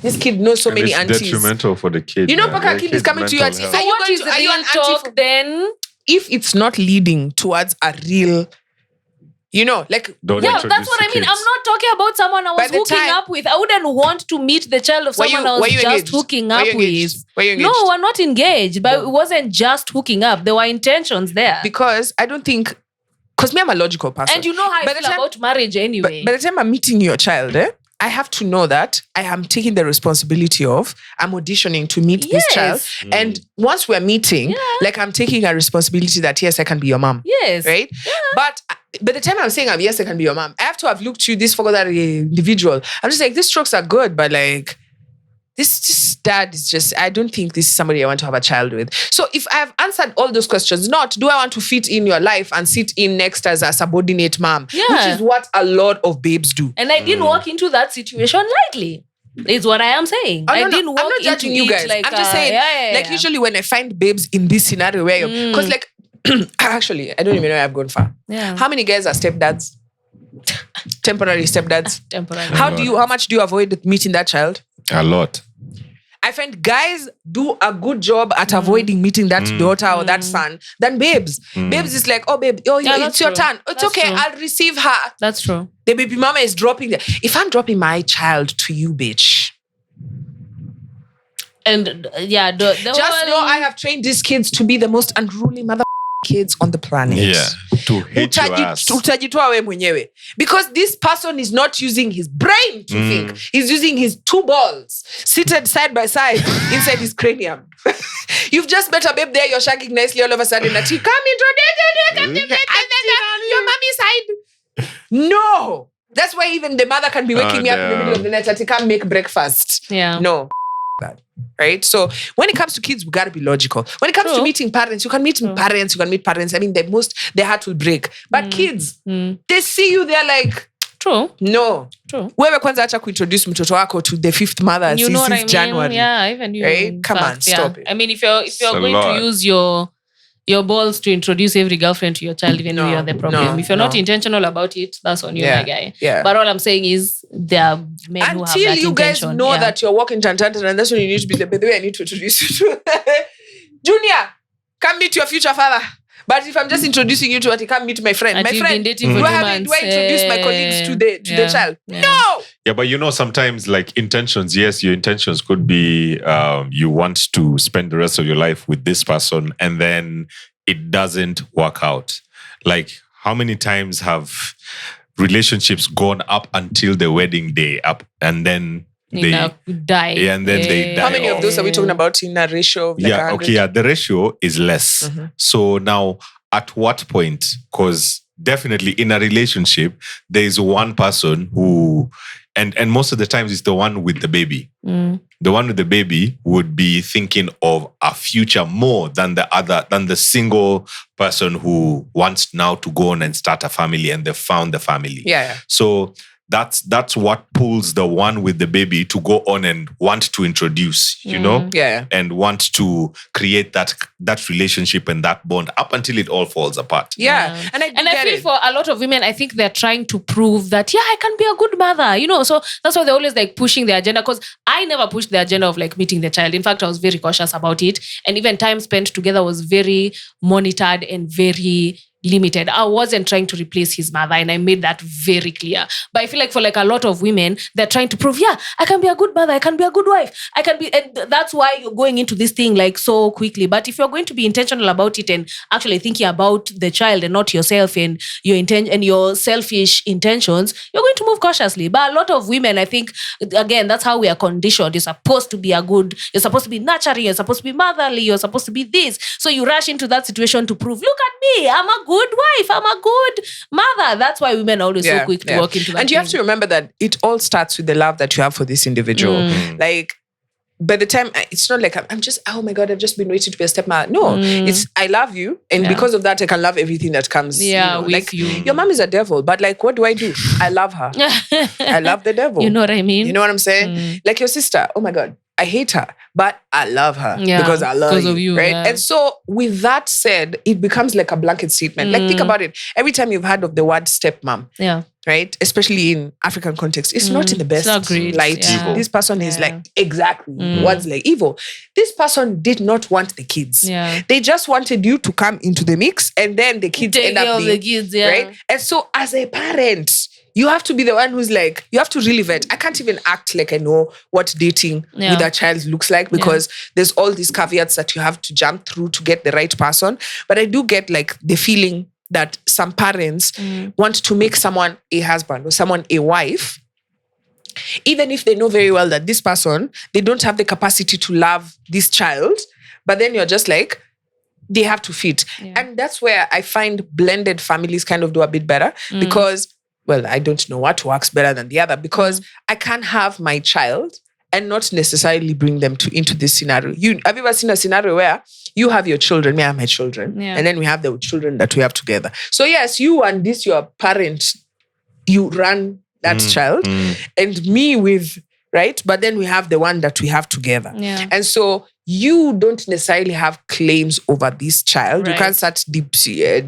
This kid knows so many
it's
aunties.
detrimental for the kid.
Paka kid is coming to you.
So what is the real talk then?
If it's not leading towards a real,
Don't
that's
introduce
what I mean.
kids.
I'm not talking about someone I
By
was
the
hooking
time-
up with. I wouldn't want to meet the child of
Were
someone
you-
I
were
was
you
just
engaged?
hooking
Were
up
you engaged?
with.
Were you
No,
engaged?
we're not engaged, but it wasn't just hooking up. There were intentions there.
because I don't think, because me, I'm a logical person.
And you know how I
By the
feel
time-
about marriage anyway.
By the time I'm meeting your child, I have to know that I am taking the responsibility of, I'm auditioning to meet this
Yes.
child. And once we're meeting, like I'm taking a responsibility that, yes, I can be your mom.
Yes.
Right? But by the time I'm saying, yes, I can be your mom, I have to have looked you, this for that individual. I'm just like, these strokes are good, but like, this dad is just, I don't think this is somebody I want to have a child with. So if I've answered all those questions, not do I want to fit in your life and sit in next as a subordinate mom, which is what a lot of babes do.
And I didn't walk into that situation lightly. Is what I am saying.
Oh,
I
no,
didn't
I'm
walk
not judging
into
you guys.
it like
I'm just saying, usually when I find babes in this scenario where you're, because like, actually, I don't even know where I've gone far.
Yeah.
How many guys are stepdads? Temporary stepdads.
Temporary.
How much do you avoid meeting that child?
A lot.
I find guys do a good job at avoiding meeting that daughter or that son than babes. Babes is like, oh babe,
that's
it's your
true.
turn. It's
That's
okay,
true.
I'll receive her.
That's true.
The baby mama is dropping there. If I'm dropping my child to you, bitch,
And
just know I have trained these kids to be the most unruly mother kids on the planet.
Yeah. To hit your ass.
Utajitoa we mwenyewe. Because this person is not using his brain to think. He's using his 2 balls seated side by side inside his cranium. You've just met a babe there, you're shagging nicely all of a sudden. That come introduce your mommy side. No. That's why even the mother can be waking me up in the middle of the night and can't make breakfast.
Yeah.
No. That. Right? So when it comes to kids, we gotta be logical. When it comes to meeting parents, you can meet parents, you can meet parents. I mean, their heart will break. But kids, they see you, they're like,
True.
no.
True.
Wewe kwanza acha kuintroduce mtoto wako to the fifth mother
You know what I
since
mean?
January.
Yeah, even you.
Right? Come on, stop it.
I mean, if you're going
lot.
to use your balls to introduce every girlfriend to your child, even though you're the problem. If you're not intentional about it, that's on you, my guy.
Yeah.
But all I'm saying is there are men who have that
until you guys
intention.
know that you're walking tantantan, and that's when you need to be like, by the way, I need to introduce you to Junior, come meet your future father. But if I'm just introducing you to it, come meet my friend.
And
My
you've
friend,
been dating for
do
2
I
months.
introduce my colleagues to the child?
Yeah.
No.
Yeah, but you know, sometimes like intentions, yes, your intentions could be you want to spend the rest of your life with this person and then it doesn't work out. Like, how many times have relationships gone up until the wedding day up and then they
die?
Yeah, and then they die.
How many of those are we talking about in a ratio of like 100?
Okay, the ratio is less. So now, at what point? Because definitely in a relationship, there is one person who, and most of the times it's the one with the baby. The one with the baby would be thinking of a future more than the single person who wants now to go on and start a family and they found the family.
Yeah.
So that's what pulls the one with the baby to go on and want to introduce, you know?
Yeah.
And want to create that relationship and that bond up until it all falls apart.
Yeah. And
I feel for a lot of women, I think they're trying to prove that, I can be a good mother, you know? So that's why they're always like pushing the agenda, because I never pushed the agenda of like meeting the child. In fact, I was very cautious about it. And even time spent together was very monitored and very limited. I wasn't trying to replace his mother, and I made that very clear. But I feel like for like a lot of women, they're trying to prove, I can be a good mother, I can be a good wife, I can be, and that's why you're going into this thing like so quickly. But if you're going to be intentional about it and actually thinking about the child and not yourself and your intent and your selfish intentions, you're going to move cautiously. But a lot of women, I think, again, that's how we are conditioned. You're supposed to be you're supposed to be nurturing, you're supposed to be motherly, you're supposed to be this. So you rush into that situation to prove, look at me, I'm a good wife, I'm a good mother. That's why women are always so quick to walk into that.
And you have to remember that it all starts with the love that you have for this individual. Like, by the time, it's not like I'm just, oh my God, I've just been waiting to be a stepmother. No, it's I love you. And because of that, I can love everything that comes.
With
like,
you.
Your mom is a devil, but like, what do? I love her. I love the devil.
You know what I mean?
You know what I'm saying? Like your sister, oh my God, I hate her, but I love her because I love you, right?
Yeah.
And so with that said, it becomes like a blanket statement. Like, think about it. Every time you've heard of the word stepmom, right? Especially in African context, it's not in the best light.
Yeah.
This person is like, words like evil. This person did not want the kids.
Yeah.
They just wanted you to come into the mix, and then the kids end up being,
the kids,
right? And so as a parent, you have to be the one who's like, you have to really vet. I can't even act like I know what dating with a child looks like, because there's all these caveats that you have to jump through to get the right person. But I do get like the feeling that some parents want to make someone a husband or someone a wife, even if they know very well that this person, they don't have the capacity to love this child. But then you're just like, they have to fit. Yeah. And that's where I find blended families kind of do a bit better because, well, I don't know what works better than the other, because I can have my child and not necessarily bring them into this scenario. Have you ever seen a scenario where you have your children, me and my children, and then we have the children that we have together? So yes, you and this, your parent, you run that child, and me with, right? But then we have the one that we have together. Yeah. And so you don't necessarily have claims over this child. Right. You can't start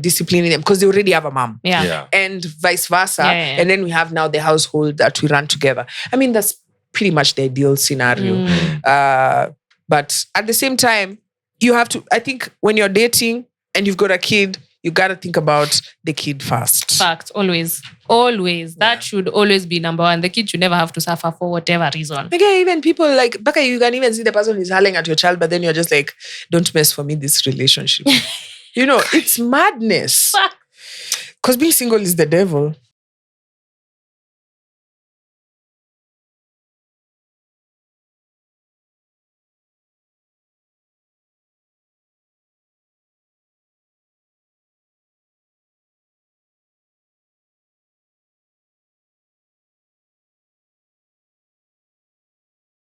disciplining them because they already have a mom.
Yeah.
And vice versa. And then we have now the household that we run together. I mean, that's pretty much the ideal scenario. But at the same time, you have to, I think when you're dating and you've got a kid, you got to think about the kid first.
Fact, always. Always. That should always be number one. The kid should never have to suffer for whatever reason.
Okay, even people like, Baka, you can even see the person is howling at your child, but then you're just like, don't mess for me this relationship. You know, it's madness. Because being single is the devil.